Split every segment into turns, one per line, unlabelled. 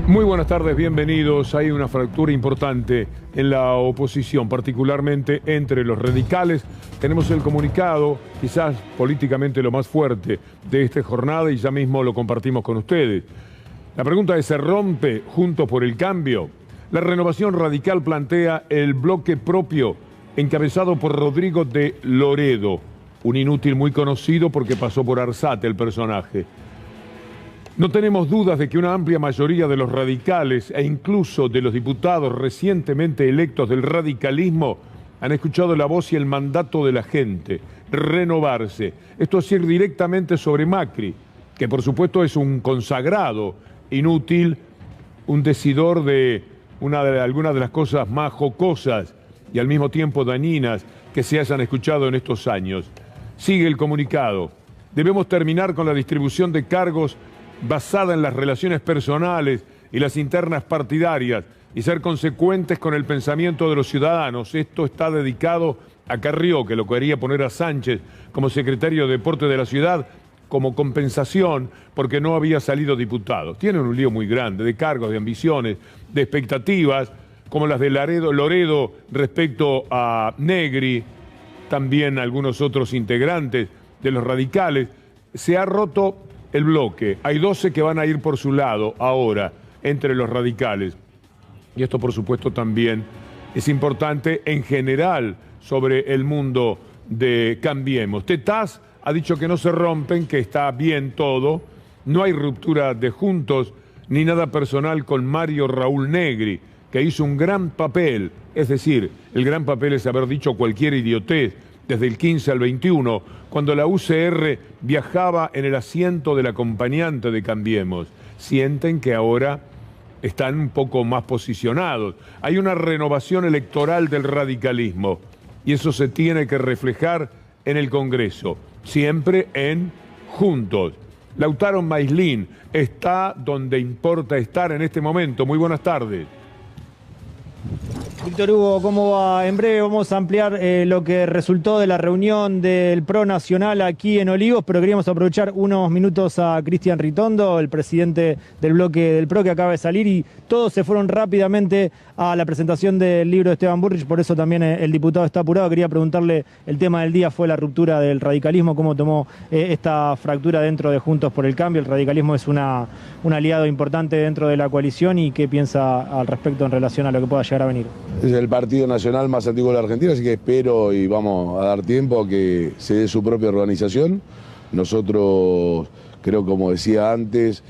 Muy buenas tardes, bienvenidos. Hay una fractura importante en la oposición, particularmente entre los radicales. Tenemos el comunicado, quizás políticamente lo más fuerte de esta jornada, y ya mismo lo compartimos con ustedes. La pregunta es, ¿se rompe Juntos por el Cambio? La Renovación Radical plantea el bloque propio, encabezado por Rodrigo de Loredo, un inútil muy conocido porque pasó por Arsate el personaje. No tenemos dudas de que una amplia mayoría de los radicales e incluso de los diputados recientemente electos del radicalismo han escuchado la voz y el mandato de la gente, renovarse. Esto es ir directamente sobre Macri, que por supuesto es un consagrado inútil, un decidor de algunas de las cosas más jocosas y al mismo tiempo dañinas que se hayan escuchado en estos años. Sigue el comunicado. Debemos terminar con la distribución de cargos basada en las relaciones personales y las internas partidarias y ser consecuentes con el pensamiento de los ciudadanos. Esto está dedicado a Carrió, que lo quería poner a Sánchez como secretario de Deporte de la ciudad como compensación porque no había salido diputado. Tienen un lío muy grande de cargos, de ambiciones, de expectativas, como las de Loredo respecto a Negri, también algunos otros integrantes de los radicales. Se ha roto el bloque. Hay 12 que van a ir por su lado ahora entre los radicales. Y esto, por supuesto, también es importante en general sobre el mundo de Cambiemos. Tetaz ha dicho que no se rompen, que está bien todo. No hay ruptura de Juntos ni nada personal con Mario Raúl Negri, que hizo un gran papel. Es decir, el gran papel es haber dicho cualquier idiotez desde el 15 al 21, cuando la UCR viajaba en el asiento del acompañante de Cambiemos. Sienten que ahora están un poco más posicionados. Hay una renovación electoral del radicalismo y eso se tiene que reflejar en el Congreso, siempre en Juntos. Lautaro Maislin está donde importa estar en este momento. Muy buenas tardes.
Víctor Hugo, ¿cómo va? En breve vamos a ampliar lo que resultó de la reunión del PRO Nacional aquí en Olivos, pero queríamos aprovechar unos minutos a Cristian Ritondo, el presidente del bloque del PRO que acaba de salir, y todos se fueron rápidamente a la presentación del libro de Esteban Bullrich, por eso también el diputado está apurado. Quería preguntarle, el tema del día fue la ruptura del radicalismo, ¿cómo tomó esta fractura dentro de Juntos por el Cambio? El radicalismo es un aliado importante dentro de la coalición, y ¿qué piensa al respecto en relación a lo que pueda llegar a venir?
Es el partido nacional más antiguo de la Argentina, así que espero y vamos a dar tiempo a que se dé su propia organización. Nosotros, creo, como decía antes,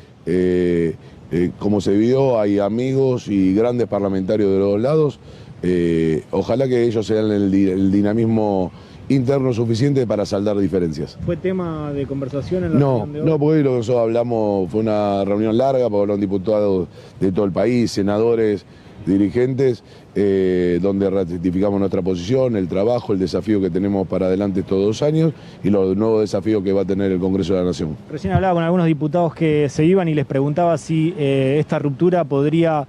como se vio, hay amigos y grandes parlamentarios de los dos lados. Ojalá que ellos sean el dinamismo interno suficiente para saldar diferencias.
¿Fue tema de conversación en la reunión de hoy?
No, porque lo que nosotros hablamos fue una reunión larga, porque hablaron diputados de todo el país, senadores, dirigentes, donde ratificamos nuestra posición, el trabajo, el desafío que tenemos para adelante estos 2 años y los nuevos desafíos que va a tener el Congreso de la Nación.
Recién hablaba con algunos diputados que se iban y les preguntaba si esta ruptura podría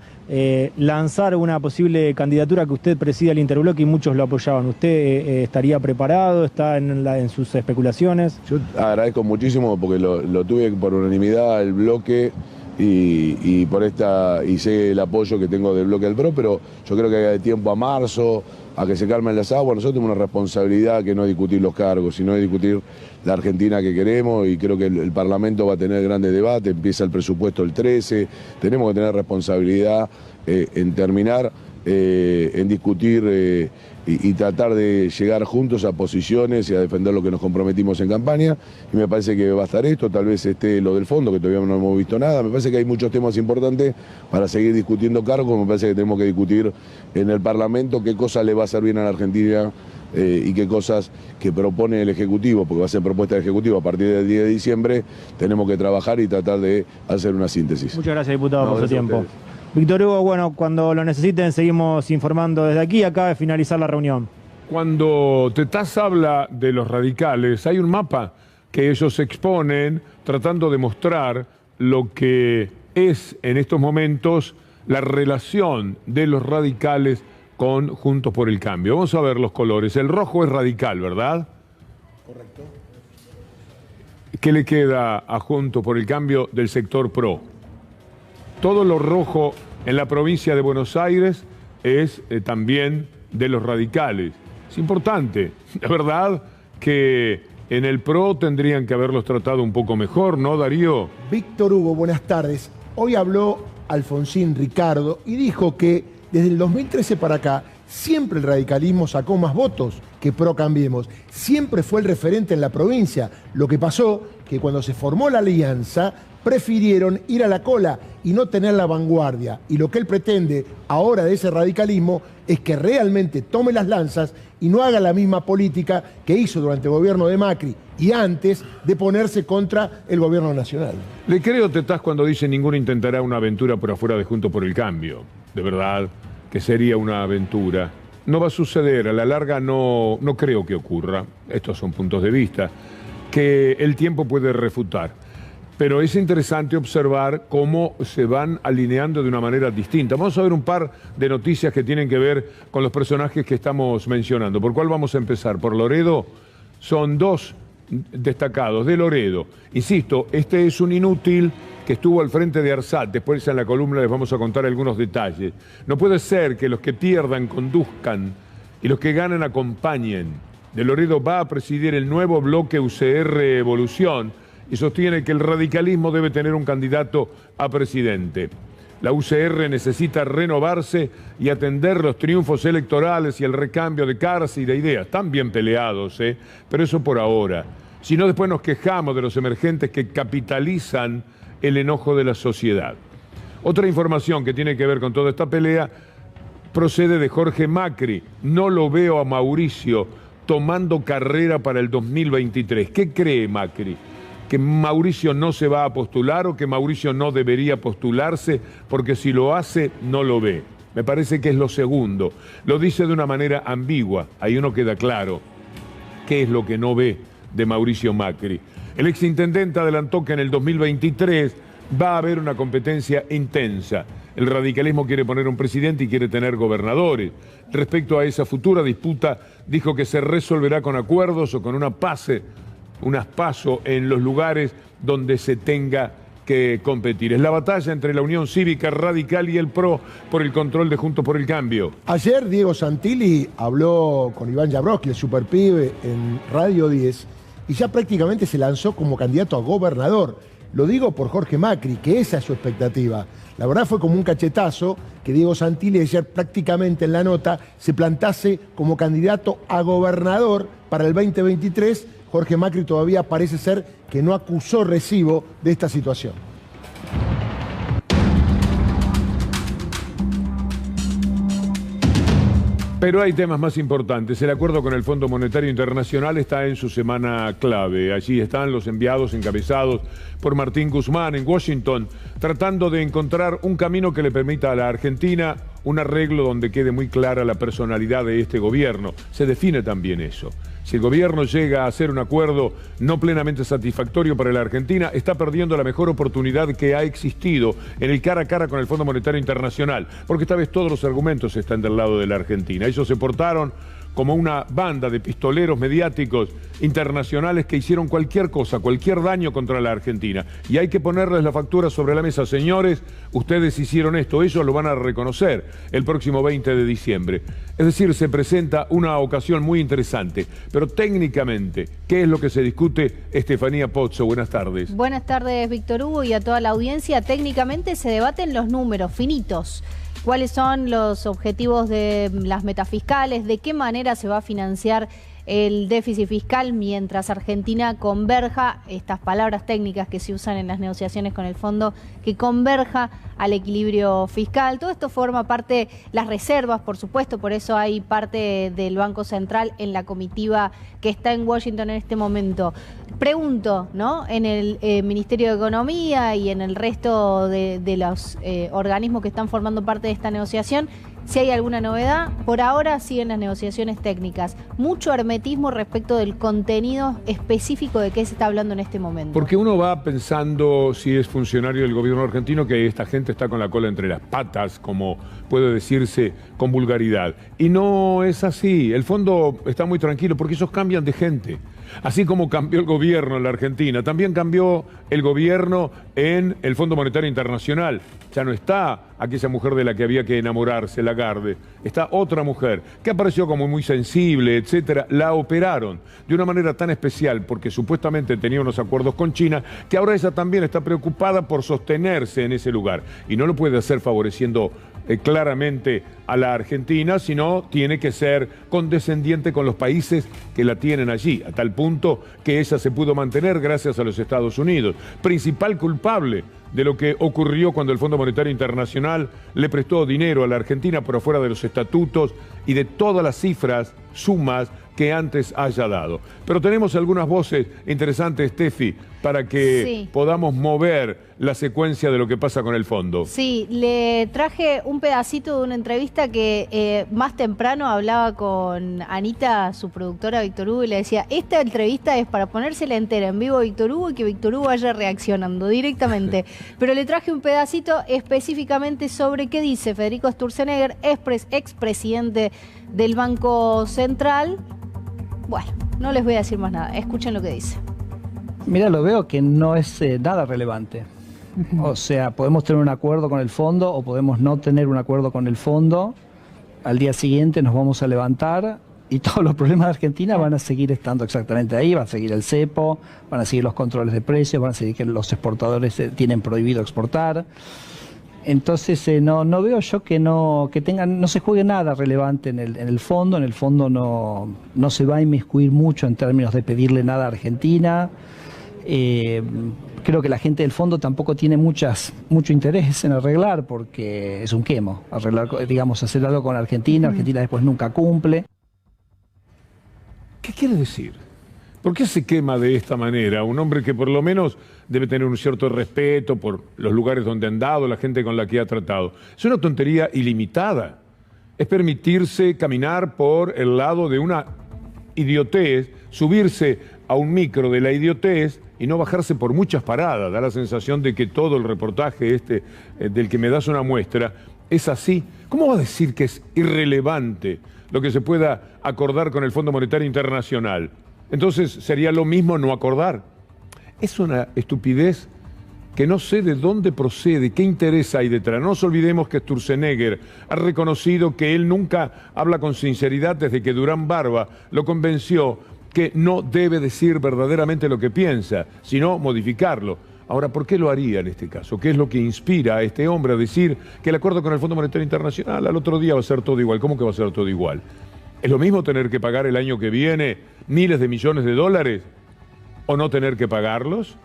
lanzar una posible candidatura que usted presida el interbloque, y muchos lo apoyaban. ¿Usted estaría preparado? ¿Está en sus especulaciones?
Yo agradezco muchísimo porque lo tuve por unanimidad el bloque. Y sé el apoyo que tengo del bloque del PRO, pero yo creo que hay de tiempo a marzo, a que se calmen las aguas. Nosotros tenemos una responsabilidad que no es discutir los cargos, sino es discutir la Argentina que queremos, y creo que el Parlamento va a tener grandes debates. Empieza el presupuesto el 13, tenemos que tener responsabilidad en terminar, en discutir y tratar de llegar juntos a posiciones y a defender lo que nos comprometimos en campaña, y me parece que va a estar esto, tal vez esté lo del fondo, que todavía no hemos visto nada. Me parece que hay muchos temas importantes para seguir discutiendo cargos. Me parece que tenemos que discutir en el Parlamento qué cosas le va a hacer bien a la Argentina y qué cosas que propone el Ejecutivo, porque va a ser propuesta del Ejecutivo a partir del 10 de diciembre. Tenemos que trabajar y tratar de hacer una síntesis.
Muchas gracias, diputado, por su tiempo. Víctor Hugo, bueno, cuando lo necesiten seguimos informando desde aquí. Acaba de finalizar la reunión.
Cuando Tetaz habla de los radicales, hay un mapa que ellos exponen tratando de mostrar lo que es en estos momentos la relación de los radicales con Juntos por el Cambio. Vamos a ver los colores. El rojo es radical, ¿verdad?
Correcto.
¿Qué le queda a Juntos por el Cambio del sector PRO? todo lo rojo en la provincia de Buenos Aires es también de los radicales. Es importante, la verdad que en el PRO tendrían que haberlos tratado un poco mejor, ¿no, Darío?
Víctor Hugo, buenas tardes. Hoy habló Alfonsín Ricardo y dijo que desde el 2013 para acá siempre el radicalismo sacó más votos que PRO Cambiemos. Siempre fue el referente en la provincia. Lo que pasó que cuando se formó la alianza prefirieron ir a la cola y no tener la vanguardia. Y lo que él pretende ahora de ese radicalismo es que realmente tome las lanzas y no haga la misma política que hizo durante el gobierno de Macri y antes de ponerse contra el gobierno nacional.
Le creo, Tetaz, cuando dice ninguno intentará una aventura por afuera de Juntos por el Cambio. De verdad que sería una aventura. No va a suceder, a la larga no creo que ocurra. Estos son puntos de vista que el tiempo puede refutar. Pero es interesante observar cómo se van alineando de una manera distinta. Vamos a ver un par de noticias que tienen que ver con los personajes que estamos mencionando. ¿Por cuál vamos a empezar? ¿Por Loredo? Son dos destacados de Loredo. Insisto, este es un inútil que estuvo al frente de ARSAT. Después en la columna les vamos a contar algunos detalles. No puede ser que los que pierdan conduzcan y los que ganen acompañen. De Loredo va a presidir el nuevo bloque UCR Evolución y sostiene que el radicalismo debe tener un candidato a presidente. La UCR necesita renovarse y atender los triunfos electorales y el recambio de caras y de ideas. Están bien peleados, pero eso por ahora. Si no, después nos quejamos de los emergentes que capitalizan el enojo de la sociedad. Otra información que tiene que ver con toda esta pelea procede de Jorge Macri. No lo veo a Mauricio tomando carrera para el 2023. ¿Qué cree Macri? ¿Que Mauricio no se va a postular o que Mauricio no debería postularse porque si lo hace no lo ve? Me parece que es lo segundo. Lo dice de una manera ambigua. Ahí uno queda claro qué es lo que no ve de Mauricio Macri. El exintendente adelantó que en el 2023 va a haber una competencia intensa. El radicalismo quiere poner un presidente y quiere tener gobernadores. Respecto a esa futura disputa, dijo que se resolverá con acuerdos o con unas PASO en los lugares donde se tenga que competir. Es la batalla entre la Unión Cívica Radical y el PRO por el control de Juntos por el Cambio.
Ayer Diego Santilli habló con Iván Jabrowski, el superpibe, en Radio 10 y ya prácticamente se lanzó como candidato a gobernador. Lo digo por Jorge Macri, que esa es su expectativa. La verdad fue como un cachetazo que Diego Santilli ayer prácticamente en la nota se plantase como candidato a gobernador para el 2023. Jorge Macri todavía parece ser que no acusó recibo de esta situación.
Pero hay temas más importantes. El acuerdo con el Fondo Monetario Internacional está en su semana clave. Allí están los enviados encabezados por Martín Guzmán en Washington, tratando de encontrar un camino que le permita a la Argentina un arreglo donde quede muy clara la personalidad de este gobierno. Se define también eso. Si el gobierno llega a hacer un acuerdo no plenamente satisfactorio para la Argentina, está perdiendo la mejor oportunidad que ha existido en el cara a cara con el Fondo Monetario Internacional, porque esta vez todos los argumentos están del lado de la Argentina. Ellos se portaron como una banda de pistoleros mediáticos internacionales que hicieron cualquier cosa, cualquier daño contra la Argentina. Y hay que ponerles la factura sobre la mesa. Señores, ustedes hicieron esto, ellos lo van a reconocer el próximo 20 de diciembre. Es decir, se presenta una ocasión muy interesante. Pero técnicamente, ¿qué es lo que se discute? Estefanía Pozzo, buenas tardes.
Buenas tardes, Víctor Hugo, y a toda la audiencia. Técnicamente se debaten los números finitos. ¿Cuáles son los objetivos de las metafiscales? ¿De qué manera se va a financiar el déficit fiscal mientras Argentina converja, estas palabras técnicas que se usan en las negociaciones con el fondo, que converja al equilibrio fiscal? Todo esto forma parte, las reservas, por supuesto, por eso hay parte del Banco Central en la comitiva que está en Washington en este momento. Pregunto, ¿no? En el Ministerio de Economía y en el resto de los organismos que están formando parte de esta negociación, si hay alguna novedad. Por ahora siguen las negociaciones técnicas. Mucho hermetismo respecto del contenido específico de qué se está hablando en este momento.
Porque uno va pensando, si es funcionario del gobierno argentino, que esta gente está con la cola entre las patas, como puede decirse con vulgaridad. Y no es así. El fondo está muy tranquilo porque ellos cambian de gente. Así como cambió el gobierno en la Argentina, también cambió el gobierno en el Fondo Monetario Internacional. Ya no está aquella mujer de la que había que enamorarse, Lagarde. Está otra mujer que apareció como muy sensible, etcétera. La operaron de una manera tan especial porque supuestamente tenía unos acuerdos con China, que ahora ella también está preocupada por sostenerse en ese lugar. Y no lo puede hacer favoreciendo claramente a la Argentina, sino tiene que ser condescendiente con los países que la tienen allí, a tal punto que ella se pudo mantener gracias a los Estados Unidos, principal culpable de lo que ocurrió cuando el Fondo Monetario Internacional le prestó dinero a la Argentina por afuera de los estatutos y de todas las cifras, sumas que antes haya dado. Pero tenemos algunas voces interesantes, Steffi, para que podamos mover la secuencia de lo que pasa con el fondo.
Sí, le traje un pedacito de una entrevista que más temprano hablaba con Anita, su productora Víctor Hugo, y le decía, esta entrevista es para ponérsela entera en vivo a Víctor Hugo y que Víctor Hugo vaya reaccionando directamente. Pero le traje un pedacito específicamente sobre qué dice Federico Sturzenegger, expresidente del Banco Central. Bueno, no les voy a decir más nada, escuchen lo que dice.
Mira, lo veo que no es nada relevante. O sea, podemos tener un acuerdo con el fondo o podemos no tener un acuerdo con el fondo. Al día siguiente nos vamos a levantar y todos los problemas de Argentina van a seguir estando exactamente ahí. Va a seguir el cepo, van a seguir los controles de precios, van a seguir que los exportadores tienen prohibido exportar. Entonces no veo yo que no se juegue nada relevante en el fondo. En el fondo no se va a inmiscuir mucho en términos de pedirle nada a Argentina. Creo que la gente del fondo tampoco tiene mucho interés en arreglar, porque es un quemo. Arreglar, digamos, hacer algo con Argentina. Argentina después nunca cumple.
¿Qué quiere decir? ¿Por qué se quema de esta manera? Un hombre que por lo menos debe tener un cierto respeto por los lugares donde ha andado, la gente con la que ha tratado. Es una tontería ilimitada. Es permitirse caminar por el lado de una idiotez, subirse a un micro de la idiotez y no bajarse por muchas paradas. Da la sensación de que todo el reportaje del que me das una muestra es así. ¿Cómo va a decir que es irrelevante lo que se pueda acordar con el Fondo Monetario Internacional? Entonces sería lo mismo no acordar. Es una estupidez que no sé de dónde procede, qué interés hay detrás. No nos olvidemos que Sturzenegger ha reconocido que él nunca habla con sinceridad desde que Durán Barba lo convenció que no debe decir verdaderamente lo que piensa, sino modificarlo. Ahora, ¿por qué lo haría en este caso? ¿Qué es lo que inspira a este hombre a decir que el acuerdo con el Fondo Monetario Internacional al otro día va a ser todo igual? ¿Cómo que va a ser todo igual? ¿Es lo mismo tener que pagar el año que viene miles de millones de dólares o no tener que pagarlos?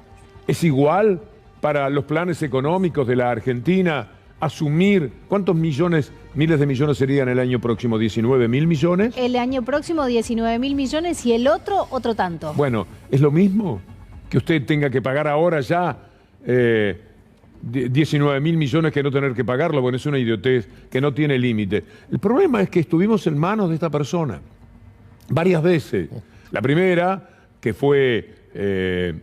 ¿Es igual para los planes económicos de la Argentina asumir cuántos millones, miles de millones serían el año próximo? ¿19.000 millones?
El año próximo 19.000 millones y el otro tanto.
Bueno, ¿es lo mismo que usted tenga que pagar ahora ya 19.000 millones que no tener que pagarlo? Bueno, es una idiotez que no tiene límite. El problema es que estuvimos en manos de esta persona varias veces. La primera, que fue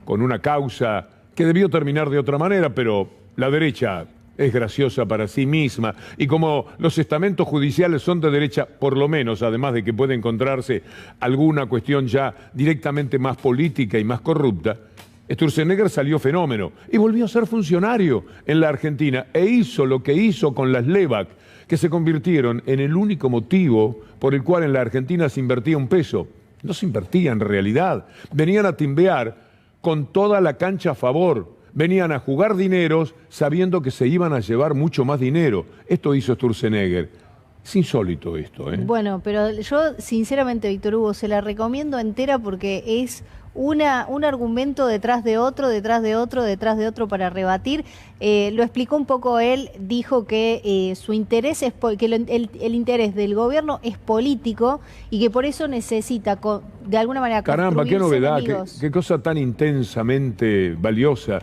con una causa que debió terminar de otra manera, pero la derecha es graciosa para sí misma, y como los estamentos judiciales son de derecha, por lo menos, además de que puede encontrarse alguna cuestión ya directamente más política y más corrupta, Sturzenegger salió fenómeno y volvió a ser funcionario en la Argentina e hizo lo que hizo con las LEVAC, que se convirtieron en el único motivo por el cual en la Argentina se invertía un peso. No se invertía en realidad, venían a timbear con toda la cancha a favor. Venían a jugar dineros sabiendo que se iban a llevar mucho más dinero. Esto hizo Sturzenegger. Es insólito esto, ¿eh?
Bueno, pero yo sinceramente, Víctor Hugo, se la recomiendo entera porque es un argumento detrás de otro, detrás de otro, detrás de otro para rebatir. Lo explicó un poco él, dijo que su interés es que el interés del gobierno es político y que por eso necesita de alguna manera
Caramba, qué novedad, qué cosa tan intensamente valiosa.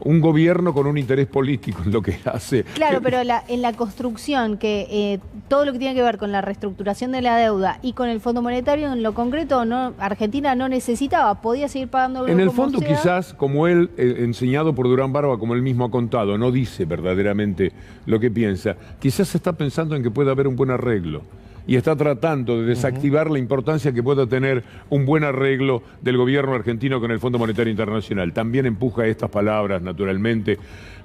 Un gobierno con un interés político en lo que hace.
Claro, pero en la construcción, que todo lo que tiene que ver con la reestructuración de la deuda y con el Fondo Monetario, en lo concreto, Argentina no necesitaba, podía seguir pagando.
En el fondo, quizás, como él, enseñado por Durán Barba, como él mismo ha contado, no dice verdaderamente lo que piensa. Quizás está pensando en que puede haber un buen arreglo. y está tratando de desactivar la importancia que pueda tener un buen arreglo del gobierno argentino con el Fondo Monetario Internacional. También empuja estas palabras, naturalmente,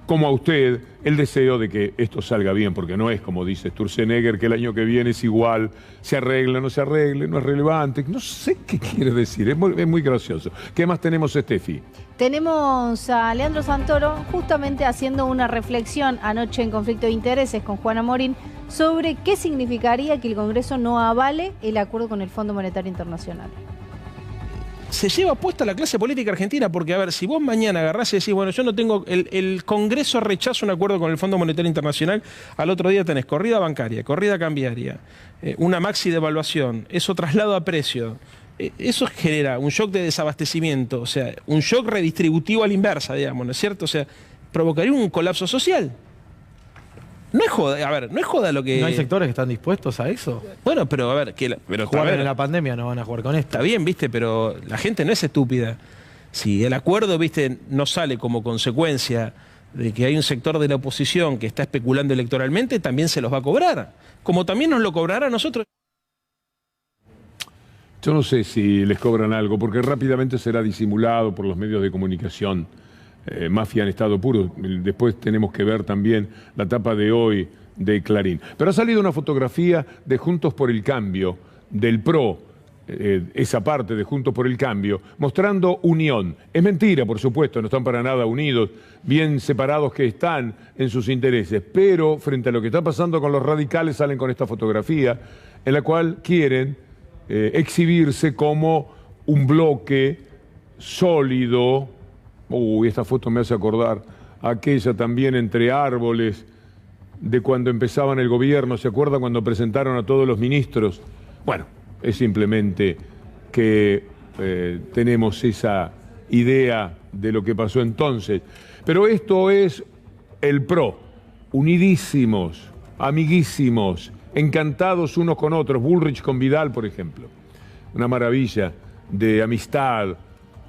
como a usted, el deseo de que esto salga bien, porque no es como dice Sturzenegger, que el año que viene es igual, se arregle, no se arregle, no es relevante. No sé qué quiere decir, es muy gracioso. ¿Qué más tenemos, Steffi?
Tenemos a Leandro Santoro justamente haciendo una reflexión anoche en Conflicto de Intereses con Juana Morín sobre qué significaría que el Congreso no avale el acuerdo con el Fondo Monetario Internacional.
Se lleva puesta la clase política argentina, porque, a ver, si vos mañana agarrás y decís, bueno, yo no tengo, el Congreso rechaza un acuerdo con el Fondo Monetario Internacional, al otro día tenés corrida bancaria, corrida cambiaria, una maxi devaluación, eso traslado a precio, eso genera un shock de desabastecimiento, o sea, un shock redistributivo a la inversa, digamos, ¿no es cierto? O sea, provocaría un colapso social. No es joda, a ver, no es joda lo que...
¿No hay sectores que están dispuestos a eso?
Bueno, pero a ver,
jugaron en la pandemia, no van a jugar con esto.
Está bien, viste, pero la gente no es estúpida. Si el acuerdo, viste, no sale como consecuencia de que hay un sector de la oposición que está especulando electoralmente, también se los va a cobrar. Como también nos lo cobrará a nosotros.
Yo no sé si les cobran algo, porque rápidamente será disimulado por los medios de comunicación. Mafia en estado puro. Después tenemos que ver también la tapa de hoy de Clarín. Pero ha salido una fotografía de Juntos por el Cambio, del PRO, esa parte de Juntos por el Cambio, mostrando unión. Es mentira, por supuesto, no están para nada unidos, bien separados que están en sus intereses, pero frente a lo que está pasando con los radicales salen con esta fotografía en la cual quieren exhibirse como un bloque sólido. Uy, esta foto me hace acordar aquella también entre árboles de cuando empezaban el gobierno. ¿Se acuerda cuando presentaron a todos los ministros? Bueno, es simplemente que tenemos esa idea de lo que pasó entonces. Pero esto es el PRO, unidísimos, amiguísimos, encantados unos con otros. Bullrich con Vidal, por ejemplo. Una maravilla de amistad.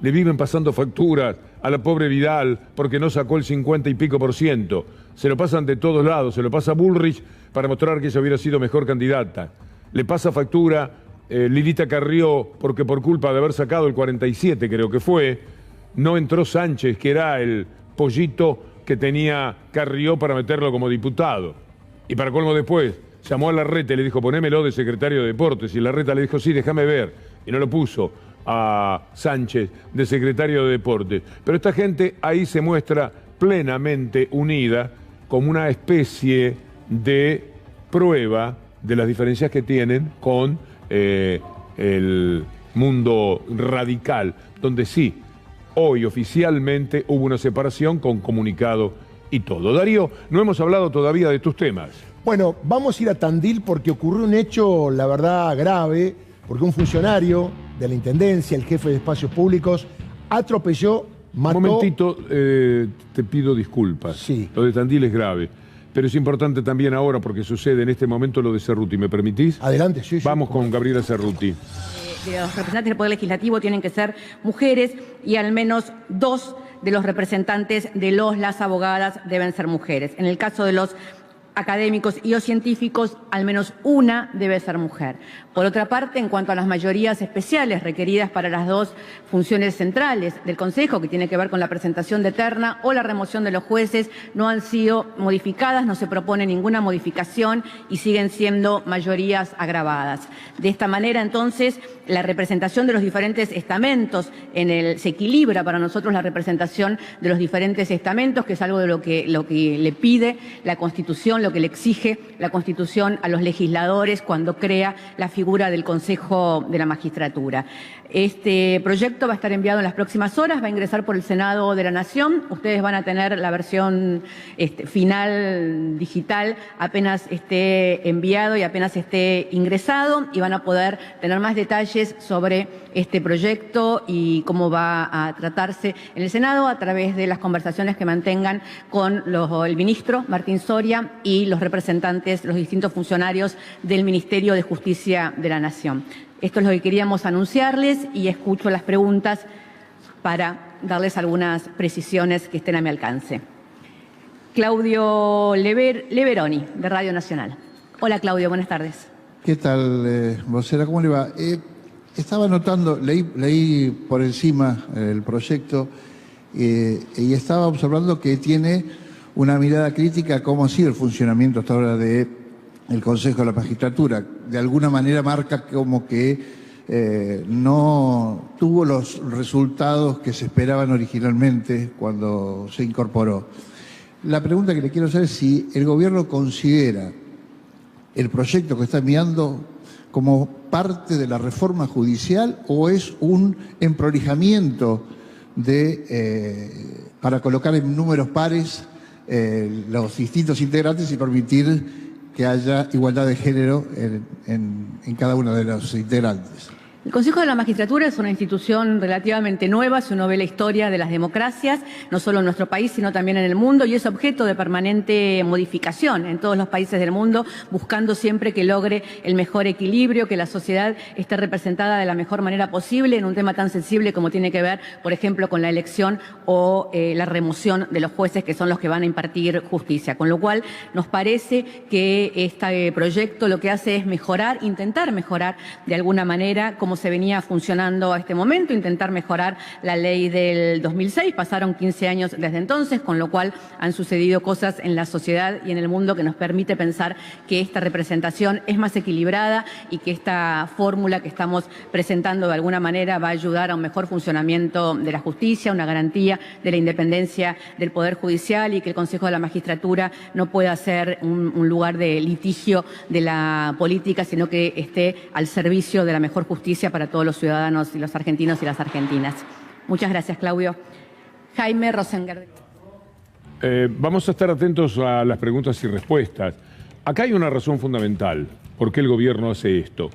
Le viven pasando facturas a la pobre Vidal porque no sacó el 50 y pico %. Se lo pasan de todos lados, se lo pasa a Bullrich para mostrar que ella hubiera sido mejor candidata. Le pasa factura Lilita Carrió porque por culpa de haber sacado el 47, creo que fue, no entró Sánchez, que era el pollito que tenía Carrió para meterlo como diputado. Y para colmo después, llamó a Larreta y le dijo, ponémelo de secretario de Deportes. Y Larreta le dijo, sí, déjame ver. Y no lo puso a Sánchez de secretario de Deportes. Pero esta gente ahí se muestra plenamente unida como una especie de prueba de las diferencias que tienen con el mundo radical, donde sí, hoy oficialmente hubo una separación con comunicado y todo. Darío, no hemos hablado todavía de tus temas.
Bueno, vamos a ir a Tandil porque ocurrió un hecho, la verdad, grave, porque un funcionario de la Intendencia, el jefe de Espacios Públicos, atropelló, mató...
Un momentito, te pido disculpas.
Sí.
Lo de Tandil es grave, pero es importante también ahora porque sucede en este momento lo de Cerruti. ¿Me permitís?
Adelante, sí.
Vamos con Gabriela Cerruti.
De los representantes del Poder Legislativo tienen que ser mujeres y al menos 2 de los representantes de las abogadas deben ser mujeres. En el caso de los académicos y o científicos, al menos una debe ser mujer. Por otra parte, en cuanto a las mayorías especiales requeridas para las 2 funciones centrales del Consejo, que tiene que ver con la presentación de terna o la remoción de los jueces, no han sido modificadas, no se propone ninguna modificación y siguen siendo mayorías agravadas. De esta manera, entonces, la representación de los diferentes estamentos se equilibra para nosotros la representación de los diferentes estamentos, que es algo de lo que le pide la Constitución, lo que le exige la Constitución a los legisladores cuando crea la figura del Consejo de la Magistratura. Este proyecto va a estar enviado en las próximas horas, va a ingresar por el Senado de la Nación. Ustedes van a tener la versión final digital apenas esté enviado y apenas esté ingresado, y van a poder tener más detalles sobre este proyecto y cómo va a tratarse en el Senado a través de las conversaciones que mantengan con el ministro Martín Soria y los representantes, los distintos funcionarios del Ministerio de Justicia de la Nación. Esto es lo que queríamos anunciarles y escucho las preguntas para darles algunas precisiones que estén a mi alcance. Claudio Leveroni, de Radio Nacional. Hola Claudio, buenas tardes.
¿Qué tal, vocera? ¿Cómo le va? Estaba notando, leí por encima el proyecto y estaba observando que tiene una mirada crítica a cómo ha sido el funcionamiento hasta ahora del Consejo de la Magistratura. De alguna manera marca como que no tuvo los resultados que se esperaban originalmente cuando se incorporó. La pregunta que le quiero hacer es si el gobierno considera el proyecto que está enviando como parte de la reforma judicial o es un emprolijamiento para colocar en números pares los distintos integrantes y permitir que haya igualdad de género en cada uno de los integrantes.
El Consejo de la Magistratura es una institución relativamente nueva, si uno ve la historia de las democracias, no solo en nuestro país, sino también en el mundo, y es objeto de permanente modificación en todos los países del mundo, buscando siempre que logre el mejor equilibrio, que la sociedad esté representada de la mejor manera posible en un tema tan sensible como tiene que ver, por ejemplo, con la elección o la remoción de los jueces, que son los que van a impartir justicia. Con lo cual, nos parece que este proyecto lo que hace es mejorar, intentar mejorar de alguna manera cómo se venía funcionando a este momento, intentar mejorar la ley del 2006. Pasaron 15 años desde entonces, con lo cual han sucedido cosas en la sociedad y en el mundo que nos permite pensar que esta representación es más equilibrada y que esta fórmula que estamos presentando de alguna manera va a ayudar a un mejor funcionamiento de la justicia, una garantía de la independencia del Poder Judicial y que el Consejo de la Magistratura no pueda ser un lugar de litigio de la política, sino que esté al servicio de la mejor justicia para todos los ciudadanos y los argentinos y las argentinas. Muchas gracias, Claudio. Jaime Rosenberg.
Vamos a estar atentos a las preguntas y respuestas. Acá hay una razón fundamental por qué el gobierno hace esto.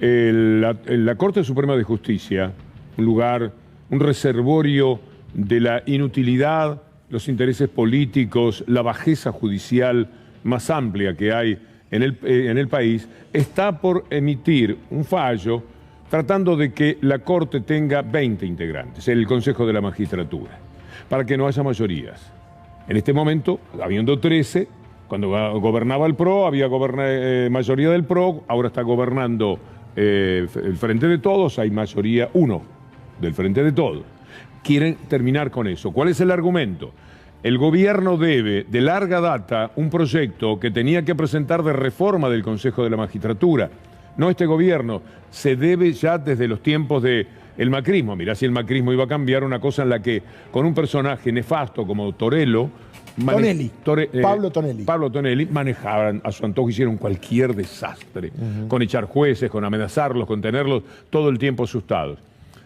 La Corte Suprema de Justicia, un lugar, un reservorio de la inutilidad, los intereses políticos, la bajeza judicial más amplia que hay en el país, está por emitir un fallo tratando de que la Corte tenga 20 integrantes, el Consejo de la Magistratura, para que no haya mayorías. En este momento, habiendo 13, cuando gobernaba el PRO, había mayoría del PRO, ahora está gobernando el Frente de Todos, hay mayoría 1 del Frente de Todos. Quieren terminar con eso. ¿Cuál es el argumento? El gobierno debe, de larga data, un proyecto que tenía que presentar de reforma del Consejo de la Magistratura. No este gobierno, se debe ya desde los tiempos del macrismo. Mirá si el macrismo iba a cambiar una cosa en la que con un personaje nefasto como Pablo Tonelli, manejaban a su antojo, hicieron cualquier desastre, con echar jueces, con amenazarlos, con tenerlos todo el tiempo asustados.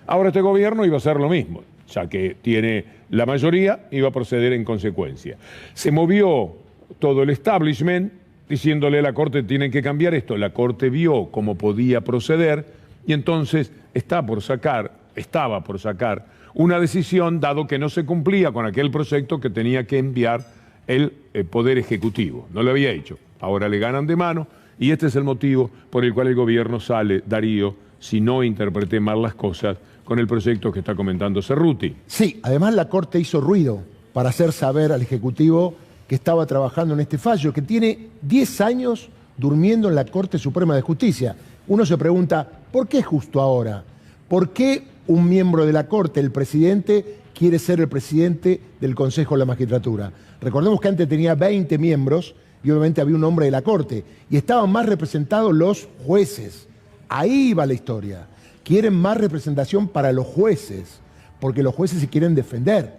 Ahora este gobierno iba a hacer lo mismo, ya que tiene la mayoría, iba a proceder en consecuencia. Se movió todo el establishment diciéndole a la Corte tienen que cambiar esto. La Corte vio cómo podía proceder y entonces estaba por sacar una decisión, dado que no se cumplía con aquel proyecto que tenía que enviar el Poder Ejecutivo. No lo había hecho. Ahora le ganan de mano y este es el motivo por el cual el gobierno sale, Darío, si no interpreté mal las cosas, con el proyecto que está comentando Cerruti.
Sí, además la Corte hizo ruido para hacer saber al Ejecutivo que estaba trabajando en este fallo, que tiene 10 años durmiendo en la Corte Suprema de Justicia. Uno se pregunta, ¿por qué justo ahora? ¿Por qué un miembro de la Corte, el presidente, quiere ser el presidente del Consejo de la Magistratura? Recordemos que antes tenía 20 miembros y obviamente había un hombre de la Corte y estaban más representados los jueces. Ahí va la historia. Quieren más representación para los jueces, porque los jueces se quieren defender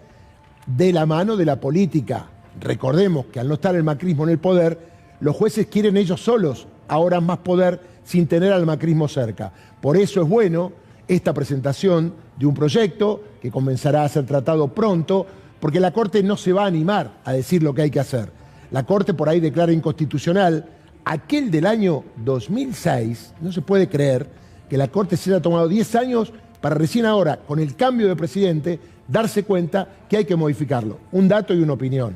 de la mano de la política. Recordemos que al no estar el macrismo en el poder, los jueces quieren ellos solos ahora más poder sin tener al macrismo cerca. Por eso es bueno esta presentación de un proyecto que comenzará a ser tratado pronto, porque la Corte no se va a animar a decir lo que hay que hacer. La Corte por ahí declara inconstitucional aquel del año 2006. No se puede creer que la Corte se haya tomado 10 años para recién ahora, con el cambio de presidente, darse cuenta que hay que modificarlo. Un dato y una opinión.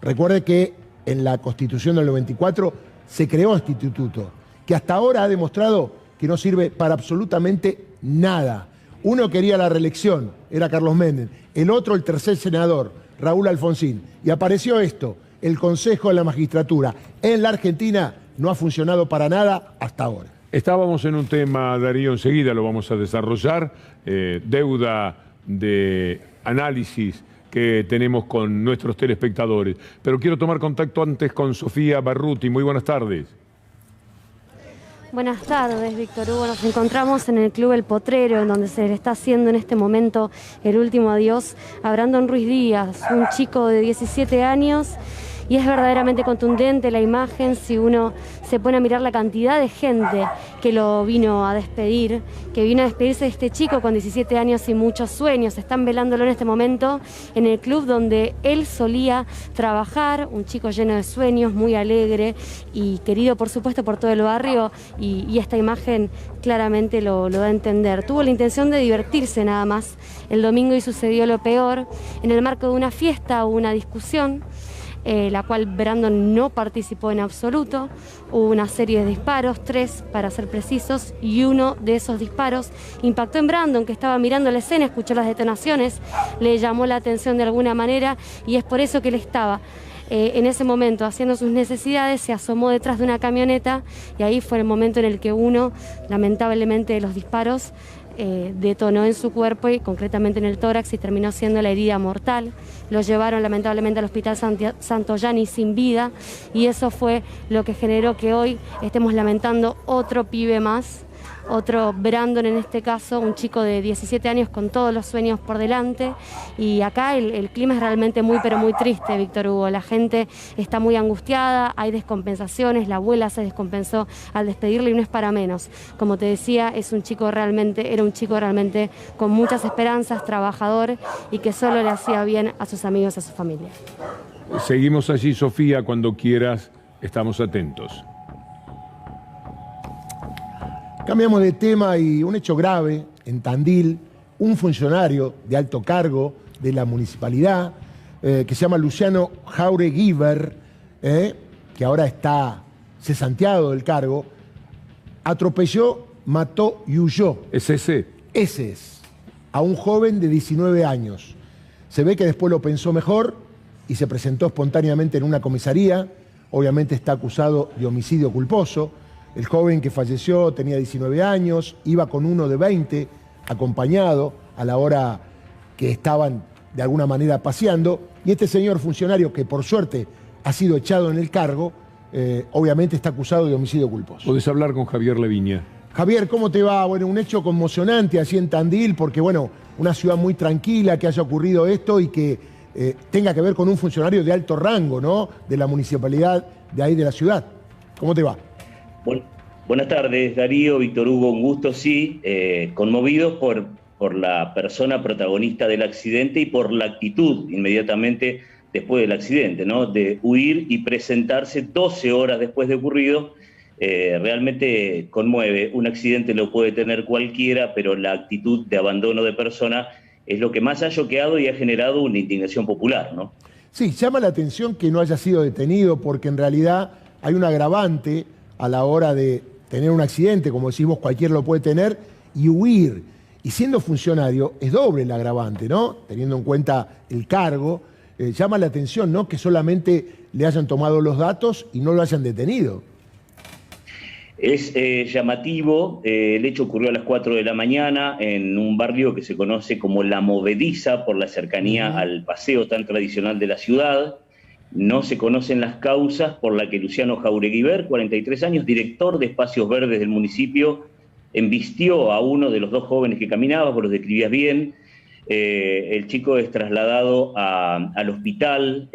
Recuerde que en la Constitución del 94 se creó este instituto, que hasta ahora ha demostrado que no sirve para absolutamente nada. Uno quería la reelección, era Carlos Menem, el otro el tercer senador, Raúl Alfonsín, y apareció esto, el Consejo de la Magistratura. En la Argentina no ha funcionado para nada hasta ahora.
Estábamos en un tema, Darío, enseguida lo vamos a desarrollar, deuda de análisis que tenemos con nuestros telespectadores. Pero quiero tomar contacto antes con Sofía Barruti. Muy buenas tardes.
Buenas tardes, Víctor Hugo. Nos encontramos en el Club El Potrero, en donde se le está haciendo en este momento el último adiós a Brandon Ruiz Díaz, un chico de 17 años. Y es verdaderamente contundente la imagen si uno se pone a mirar la cantidad de gente que lo vino a despedir, que vino a despedirse de este chico con 17 años y muchos sueños. Están velándolo en este momento en el club donde él solía trabajar, un chico lleno de sueños, muy alegre y querido por supuesto por todo el barrio, y esta imagen claramente lo da a entender. Tuvo la intención de divertirse nada más el domingo y sucedió lo peor. En el marco de una fiesta hubo una discusión, la cual Brandon no participó en absoluto. Hubo una serie de disparos, 3 para ser precisos, y uno de esos disparos impactó en Brandon, que estaba mirando la escena, escuchó las detonaciones, le llamó la atención de alguna manera, y es por eso que él estaba en ese momento haciendo sus necesidades, se asomó detrás de una camioneta, y ahí fue el momento en el que uno, lamentablemente, de los disparos detonó en su cuerpo y concretamente en el tórax y terminó siendo la herida mortal. Lo llevaron lamentablemente al Hospital Santoyani sin vida, y eso fue lo que generó que hoy estemos lamentando otro pibe más, otro Brandon en este caso, un chico de 17 años con todos los sueños por delante. Y acá el clima es realmente muy pero muy triste, Víctor Hugo. La gente está muy angustiada, hay descompensaciones, la abuela se descompensó al despedirle y no es para menos. Como te decía, era un chico realmente con muchas esperanzas, trabajador, y que solo le hacía bien a sus amigos y a su familia.
Seguimos allí, Sofía, cuando quieras, estamos atentos.
Cambiamos de tema y un hecho grave en Tandil, un funcionario de alto cargo de la municipalidad que se llama Luciano Jaureguiber, que ahora está cesanteado del cargo, atropelló, mató y huyó.
¿Es ese?
Ese es, a un joven de 19 años. Se ve que después lo pensó mejor y se presentó espontáneamente en una comisaría. Obviamente está acusado de homicidio culposo. El joven que falleció tenía 19 años, iba con uno de 20, acompañado a la hora que estaban de alguna manera paseando, y este señor funcionario, que por suerte ha sido echado en el cargo, obviamente está acusado de homicidio culposo.
Podés hablar con Javier Leviña.
Javier, ¿cómo te va? Bueno, un hecho conmocionante así en Tandil, porque bueno, una ciudad muy tranquila, que haya ocurrido esto y que tenga que ver con un funcionario de alto rango, ¿no?, de la municipalidad de ahí de la ciudad. ¿Cómo te va?
Buenas tardes, Darío, Víctor Hugo, un gusto, sí, conmovidos por la persona protagonista del accidente y por la actitud inmediatamente después del accidente, ¿no?, de huir y presentarse 12 horas después de ocurrido. Realmente conmueve. Un accidente lo puede tener cualquiera, pero la actitud de abandono de persona es lo que más ha choqueado y ha generado una indignación popular, ¿no?
Sí, llama la atención que no haya sido detenido, porque en realidad hay un agravante a la hora de tener un accidente, como decís vos, cualquiera lo puede tener, y huir. Y siendo funcionario es doble el agravante, ¿no?, teniendo en cuenta el cargo. Llama la atención, ¿no?, que solamente le hayan tomado los datos y no lo hayan detenido.
Es llamativo. El hecho ocurrió a las 4 de la mañana en un barrio que se conoce como La Movediza por la cercanía al paseo tan tradicional de la ciudad. No se conocen las causas por las que Luciano Jaureguiber, 43 años, director de espacios verdes del municipio, embistió a uno de los dos jóvenes que caminaba, vos los describías bien. El chico es trasladado al hospital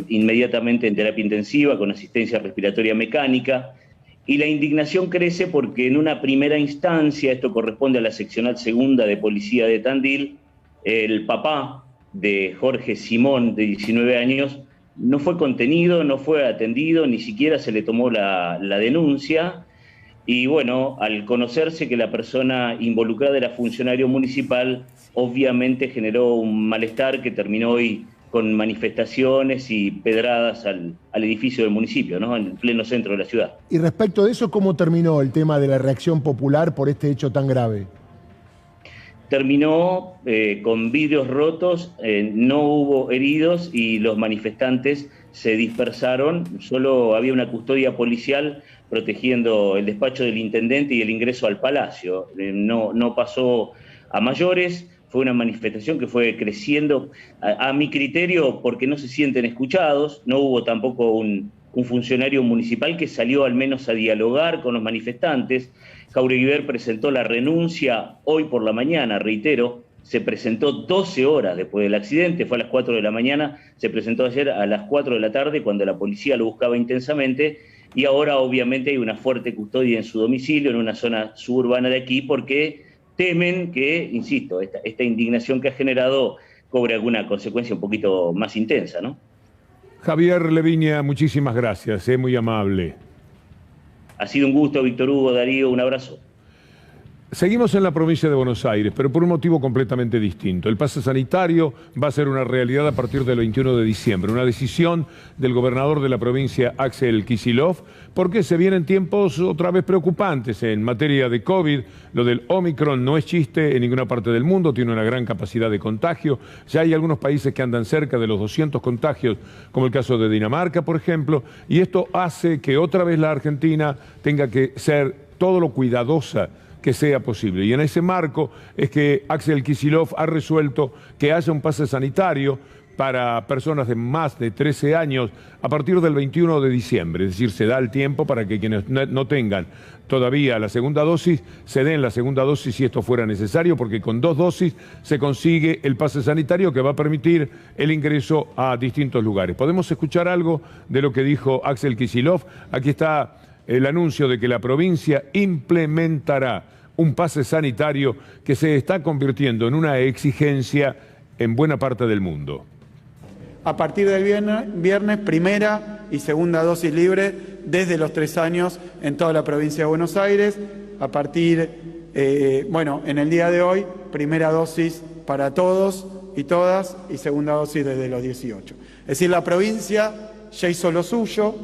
inmediatamente en terapia intensiva con asistencia respiratoria mecánica, y la indignación crece porque en una primera instancia, esto corresponde a la seccional segunda de policía de Tandil, el papá de Jorge Simón, de 19 años, no fue contenido, no fue atendido, ni siquiera se le tomó la denuncia. Y bueno, al conocerse que la persona involucrada era funcionario municipal, obviamente generó un malestar que terminó hoy con manifestaciones y pedradas al edificio del municipio, ¿no?, en el pleno centro de la ciudad.
Y respecto de eso, ¿cómo terminó el tema de la reacción popular por este hecho tan grave?
Terminó con vidrios rotos, no hubo heridos y los manifestantes se dispersaron, solo había una custodia policial protegiendo el despacho del intendente y el ingreso al palacio. No pasó a mayores, fue una manifestación que fue creciendo a mi criterio porque no se sienten escuchados, no hubo tampoco un funcionario municipal que salió al menos a dialogar con los manifestantes. Jáuregui Ver presentó la renuncia hoy por la mañana, reitero, se presentó 12 horas después del accidente, fue a las 4 de la mañana, se presentó ayer a las 4 de la tarde cuando la policía lo buscaba intensamente, y ahora obviamente hay una fuerte custodia en su domicilio, en una zona suburbana de aquí, porque temen que, insisto, esta indignación que ha generado cobre alguna consecuencia un poquito más intensa, ¿no?
Javier Leviña, muchísimas gracias, muy amable.
Ha sido un gusto, Víctor Hugo, Darío, un abrazo.
Seguimos en la provincia de Buenos Aires, pero por un motivo completamente distinto. El pase sanitario va a ser una realidad a partir del 21 de diciembre, una decisión del gobernador de la provincia, Axel Kicillof, porque se vienen tiempos otra vez preocupantes en materia de COVID. Lo del Omicron no es chiste en ninguna parte del mundo, tiene una gran capacidad de contagio. Ya hay algunos países que andan cerca de los 200 contagios, como el caso de Dinamarca, por ejemplo, y esto hace que otra vez la Argentina tenga que ser todo lo cuidadosa que sea posible. Y en ese marco es que Axel Kicillof ha resuelto que haya un pase sanitario para personas de más de 13 años a partir del 21 de diciembre. Es decir, se da el tiempo para que quienes no tengan todavía la segunda dosis, se den la segunda dosis si esto fuera necesario, porque con 2 dosis se consigue el pase sanitario que va a permitir el ingreso a distintos lugares. ¿Podemos escuchar algo de lo que dijo Axel Kicillof? Aquí está el anuncio de que la provincia implementará un pase sanitario que se está convirtiendo en una exigencia en buena parte del mundo.
A partir del viernes, primera y segunda dosis libre desde los 3 años en toda la provincia de Buenos Aires. A partir, en el día de hoy, primera dosis para todos y todas y segunda dosis desde los 18. Es decir, la provincia ya hizo lo suyo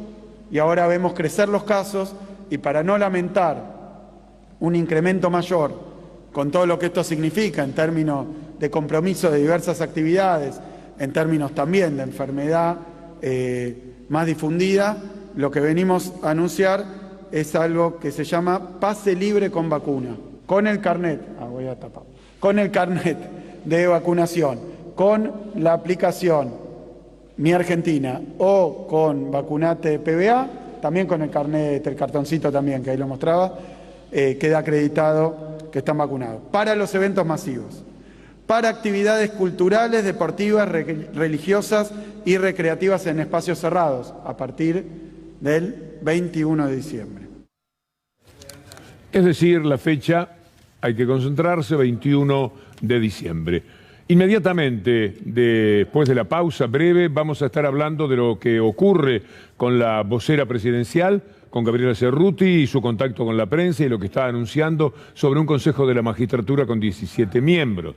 y ahora vemos crecer los casos, y para no lamentar un incremento mayor con todo lo que esto significa en términos de compromiso de diversas actividades, en términos también de enfermedad más difundida, lo que venimos a anunciar es algo que se llama pase libre con vacuna, con el carnet, con el carnet de vacunación, con la aplicación Mi Argentina o con Vacunate PBA, también con el carnet, el cartoncito también, que ahí lo mostraba, queda acreditado que están vacunados. Para los eventos masivos, para actividades culturales, deportivas, religiosas y recreativas en espacios cerrados, a partir del 21 de diciembre.
Es decir, la fecha, hay que concentrarse, 21 de diciembre. Inmediatamente, después de la pausa breve, vamos a estar hablando de lo que ocurre con la vocera presidencial, con Gabriela Cerruti y su contacto con la prensa y lo que está anunciando sobre un Consejo de la Magistratura con 17 miembros.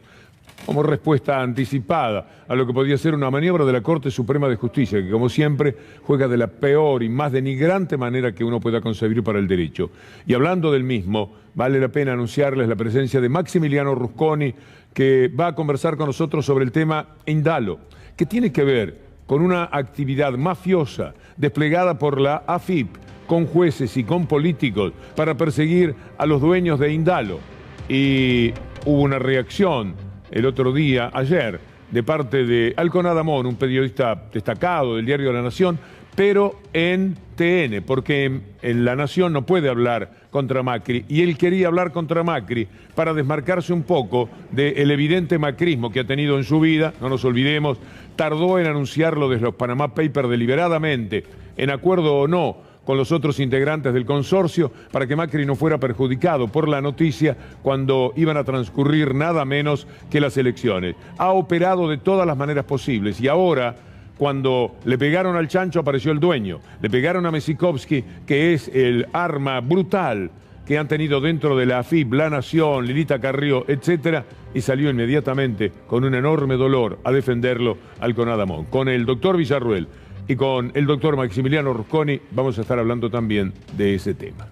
Como respuesta anticipada a lo que podría ser una maniobra de la Corte Suprema de Justicia, que como siempre juega de la peor y más denigrante manera que uno pueda concebir para el derecho. Y hablando del mismo, vale la pena anunciarles la presencia de Maximiliano Rusconi, que va a conversar con nosotros sobre el tema Indalo, que tiene que ver con una actividad mafiosa desplegada por la AFIP, con jueces y con políticos, para perseguir a los dueños de Indalo. Y hubo una reacción el otro día, ayer, de parte de Alcon Adamón, un periodista destacado del diario La Nación, pero en TN, porque en La Nación no puede hablar contra Macri, y él quería hablar contra Macri para desmarcarse un poco del evidente macrismo que ha tenido en su vida. No nos olvidemos, tardó en anunciarlo desde los Panama Papers deliberadamente, en acuerdo o no con los otros integrantes del consorcio, para que Macri no fuera perjudicado por la noticia cuando iban a transcurrir nada menos que las elecciones. Ha operado de todas las maneras posibles, y ahora, cuando le pegaron al chancho, apareció el dueño. Le pegaron a Mesikovsky, que es el arma brutal que han tenido dentro de la AFIP, La Nación, Lilita Carrió, etcétera, y salió inmediatamente con un enorme dolor a defenderlo Alcon Adamón. Con el doctor Villarruel y con el doctor Maximiliano Rusconi vamos a estar hablando también de ese tema.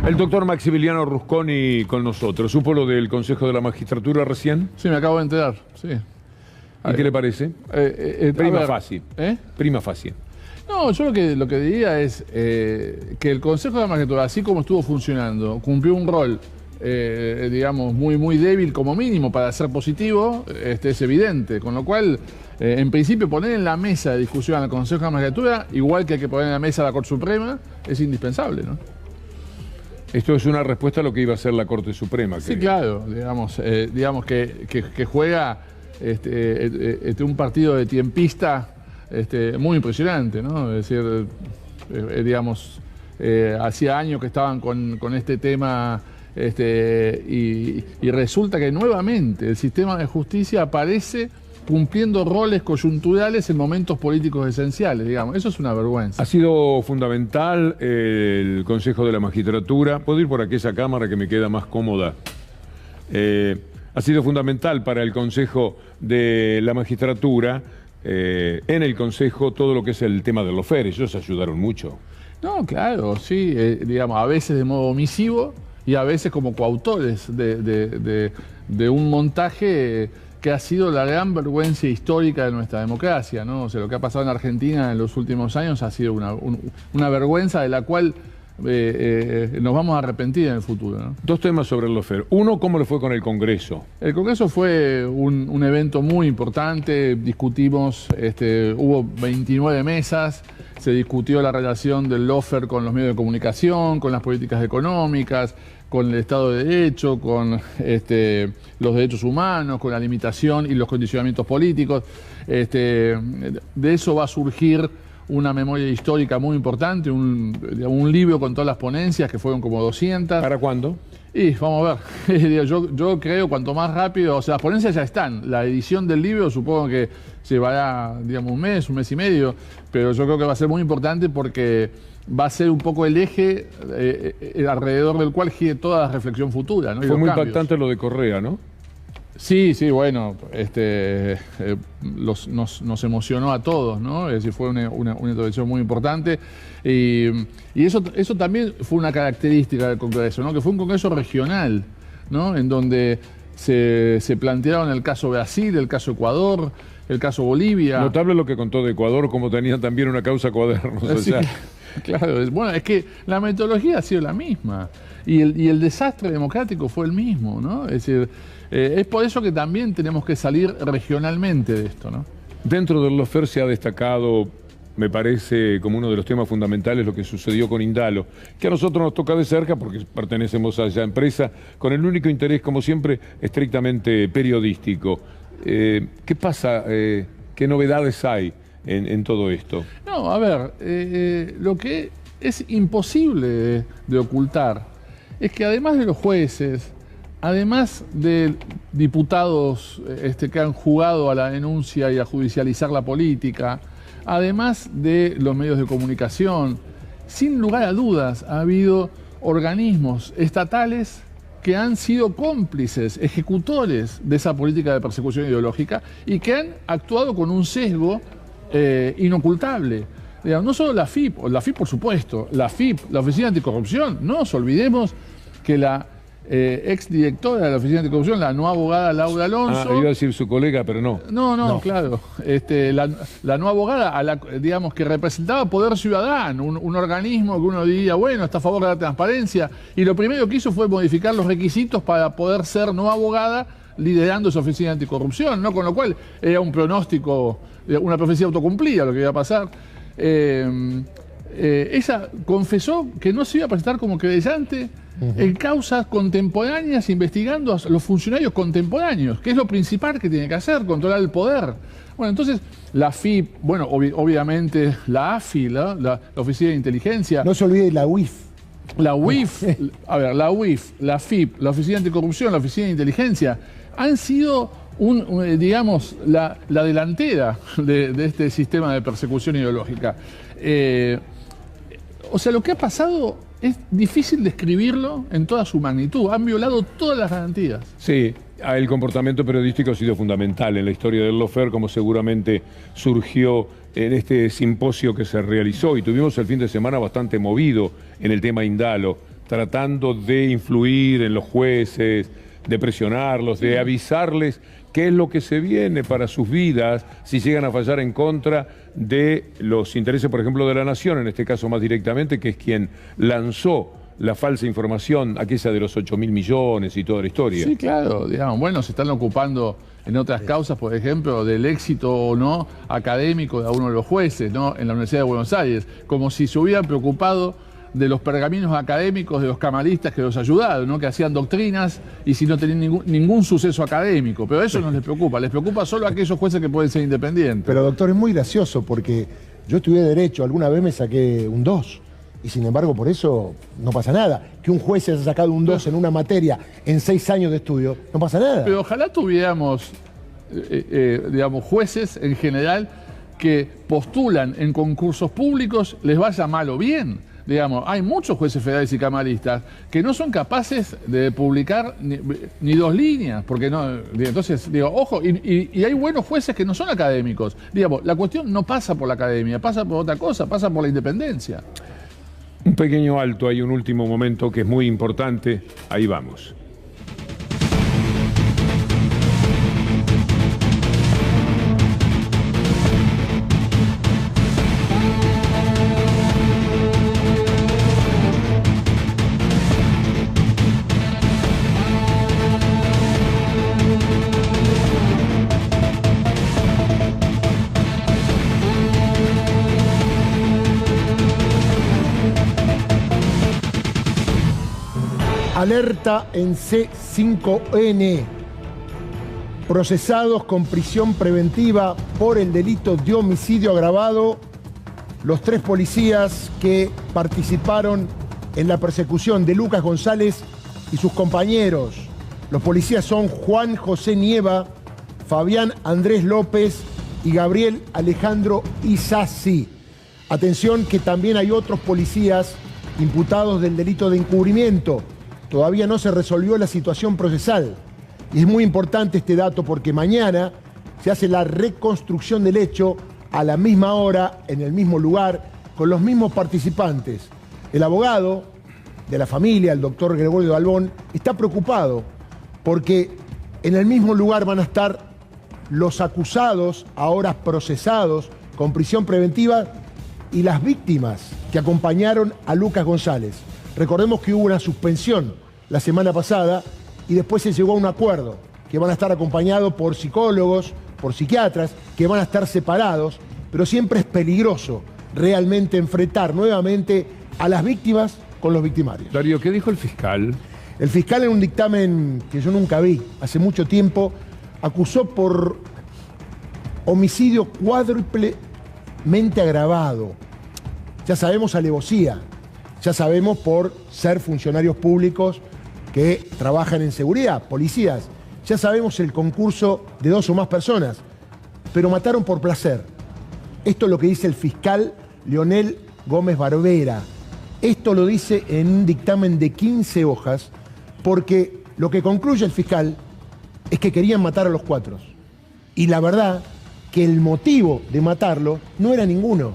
El doctor Maximiliano Rusconi con nosotros. ¿Supo lo del Consejo de la Magistratura recién?
Sí, me acabo de enterar, sí.
¿Y qué le parece? Prima facie. Prima facie.
No, yo lo que diría es que el Consejo de la Magistratura, así como estuvo funcionando, cumplió un rol, digamos, muy débil como mínimo para ser positivo, es evidente. Con lo cual, en principio, poner en la mesa de discusión al Consejo de la Magistratura, igual que hay que poner en la mesa a la Corte Suprema, es indispensable, ¿no?
Esto es una respuesta a lo que iba a hacer la Corte Suprema.
Sí, claro, digamos que juega un partido de tiempista muy impresionante, ¿no? Es decir, digamos, hacía años que estaban con este tema y resulta que nuevamente el sistema de justicia aparece cumpliendo roles coyunturales en momentos políticos esenciales, digamos. Eso es una vergüenza.
Ha sido fundamental el Consejo de la Magistratura. Puedo ir por aquella cámara que me queda más cómoda. Ha sido fundamental para el Consejo de la Magistratura, en el Consejo, todo lo que es el tema de los FER. Ellos ayudaron mucho.
No, claro, sí, digamos, a veces de modo omisivo y a veces como coautores de un montaje que ha sido la gran vergüenza histórica de nuestra democracia, ¿no? O sea, lo que ha pasado en Argentina en los últimos años ha sido una vergüenza de la cual nos vamos a arrepentir en el futuro, ¿no?
Dos temas sobre el lawfare. Uno, ¿cómo le fue con el Congreso?
El Congreso fue un evento muy importante, discutimos, hubo 29 mesas, se discutió la relación del lawfare con los medios de comunicación, con las políticas económicas, con el Estado de Derecho, con los derechos humanos, con la limitación y los condicionamientos políticos. De eso va a surgir una memoria histórica muy importante, un libro con todas las ponencias, que fueron como 200.
¿Para cuándo?
Y vamos a ver, yo creo cuanto más rápido, o sea, las ponencias ya están, la edición del libro supongo que llevará, digamos, un mes y medio, pero yo creo que va a ser muy importante porque va a ser un poco el eje alrededor del cual gire toda la reflexión futura, ¿no?
Fue muy impactante lo de Correa, ¿no?
Sí, bueno, nos emocionó a todos, ¿no? Es decir, fue una intervención muy importante y eso también fue una característica del Congreso, ¿no? Que fue un Congreso regional, ¿no? En donde se plantearon el caso Brasil, el caso Ecuador, el caso Bolivia.
Notable lo que contó de Ecuador, como tenían también una causa cuadernos.
Sí, claro, bueno, es que la metodología ha sido la misma y el desastre democrático fue el mismo, ¿no? Es decir, es por eso que también tenemos que salir regionalmente de esto, ¿no?
Dentro del lawfare se ha destacado, me parece, como uno de los temas fundamentales lo que sucedió con Indalo, que a nosotros nos toca de cerca porque pertenecemos a esa empresa, con el único interés, como siempre, estrictamente periodístico. ¿Qué pasa? ¿Qué novedades hay en todo esto?
No, a ver, lo que es imposible de ocultar es que además de los jueces, además de diputados que han jugado a la denuncia y a judicializar la política, además de los medios de comunicación, sin lugar a dudas ha habido organismos estatales que han sido cómplices, ejecutores de esa política de persecución ideológica y que han actuado con un sesgo inocultable. Digamos, no solo la FIP por supuesto, la FIP, la Oficina Anticorrupción, no nos olvidemos que la exdirectora de la Oficina Anticorrupción, la no abogada Laura Alonso...
iba a decir su colega, pero no.
No, claro. La no abogada, digamos, que representaba Poder Ciudadano, un organismo que uno diría, bueno, está a favor de la transparencia, y lo primero que hizo fue modificar los requisitos para poder ser no abogada liderando esa Oficina Anticorrupción, ¿no? Con lo cual era un pronóstico, una profecía autocumplida lo que iba a pasar. Ella confesó que no se iba a presentar como querellante en causas contemporáneas, investigando a los funcionarios contemporáneos, que es lo principal que tiene que hacer, controlar el poder. Bueno, entonces la FIP, bueno, obviamente la AFI, la Oficina de Inteligencia.
No se olvide la UIF.
La UIF, a ver, la UIF, la FIP, la Oficina Anticorrupción, la Oficina de Inteligencia, han sido digamos, la delantera de este sistema de persecución ideológica. O sea, lo que ha pasado es difícil describirlo en toda su magnitud. Han violado todas las garantías.
Sí, el comportamiento periodístico ha sido fundamental en la historia del lawfare, como seguramente surgió en este simposio que se realizó. Y tuvimos el fin de semana bastante movido en el tema Indalo, tratando de influir en los jueces, de presionarlos, de avisarles qué es lo que se viene para sus vidas si llegan a fallar en contra de los intereses, por ejemplo, de la nación, en este caso más directamente, que es quien lanzó la falsa información, aquella de los 8.000 millones y toda la historia.
Sí, claro, digamos, bueno, se están ocupando en otras causas, por ejemplo, del éxito o no académico de uno de los jueces, ¿no?, en la Universidad de Buenos Aires, como si se hubieran preocupado de los pergaminos académicos de los camaristas que los ayudaron, ¿no?, que hacían doctrinas y si no tenían ningún suceso académico. Pero eso no les preocupa solo a aquellos jueces que pueden ser independientes.
Pero doctor, es muy gracioso porque yo estudié Derecho, alguna vez me saqué un 2. Y sin embargo, por eso no pasa nada. Que un juez se haya sacado un 2 en una materia en 6 años de estudio, no pasa nada.
Pero ojalá tuviéramos, digamos, jueces en general que postulan en concursos públicos, les vaya mal o bien. Digamos, hay muchos jueces federales y camaristas que no son capaces de publicar ni 2 líneas, porque no. Entonces, digo, ojo, y hay buenos jueces que no son académicos. Digamos, la cuestión no pasa por la academia, pasa por otra cosa, pasa por la independencia.
Un pequeño alto, hay un último momento que es muy importante. Ahí vamos.
Alerta en C5N. Procesados con prisión preventiva por el delito de homicidio agravado, los 3 policías que participaron en la persecución de Lucas González y sus compañeros. Los policías son Juan José Nieva, Fabián Andrés López y Gabriel Alejandro Isasi. Atención que también hay otros policías imputados del delito de encubrimiento. Todavía no se resolvió la situación procesal. Y es muy importante este dato porque mañana se hace la reconstrucción del hecho a la misma hora, en el mismo lugar, con los mismos participantes. El abogado de la familia, el doctor Gregorio Dalbón, está preocupado porque en el mismo lugar van a estar los acusados, ahora procesados con prisión preventiva, y las víctimas que acompañaron a Lucas González. Recordemos que hubo una suspensión la semana pasada y después se llegó a un acuerdo que van a estar acompañados por psicólogos, por psiquiatras, que van a estar separados, pero siempre es peligroso realmente enfrentar nuevamente a las víctimas con los victimarios.
Darío, ¿qué dijo el fiscal?
El fiscal, en un dictamen que yo nunca vi hace mucho tiempo, acusó por homicidio cuádruplemente agravado. Ya sabemos alevosía. Ya sabemos por ser funcionarios públicos que trabajan en seguridad, policías. Ya sabemos el concurso de 2 o más personas, pero mataron por placer. Esto es lo que dice el fiscal Leonel Gómez Barbera. Esto lo dice en un dictamen de 15 hojas, porque lo que concluye el fiscal es que querían matar a los 4. Y la verdad que el motivo de matarlo no era ninguno.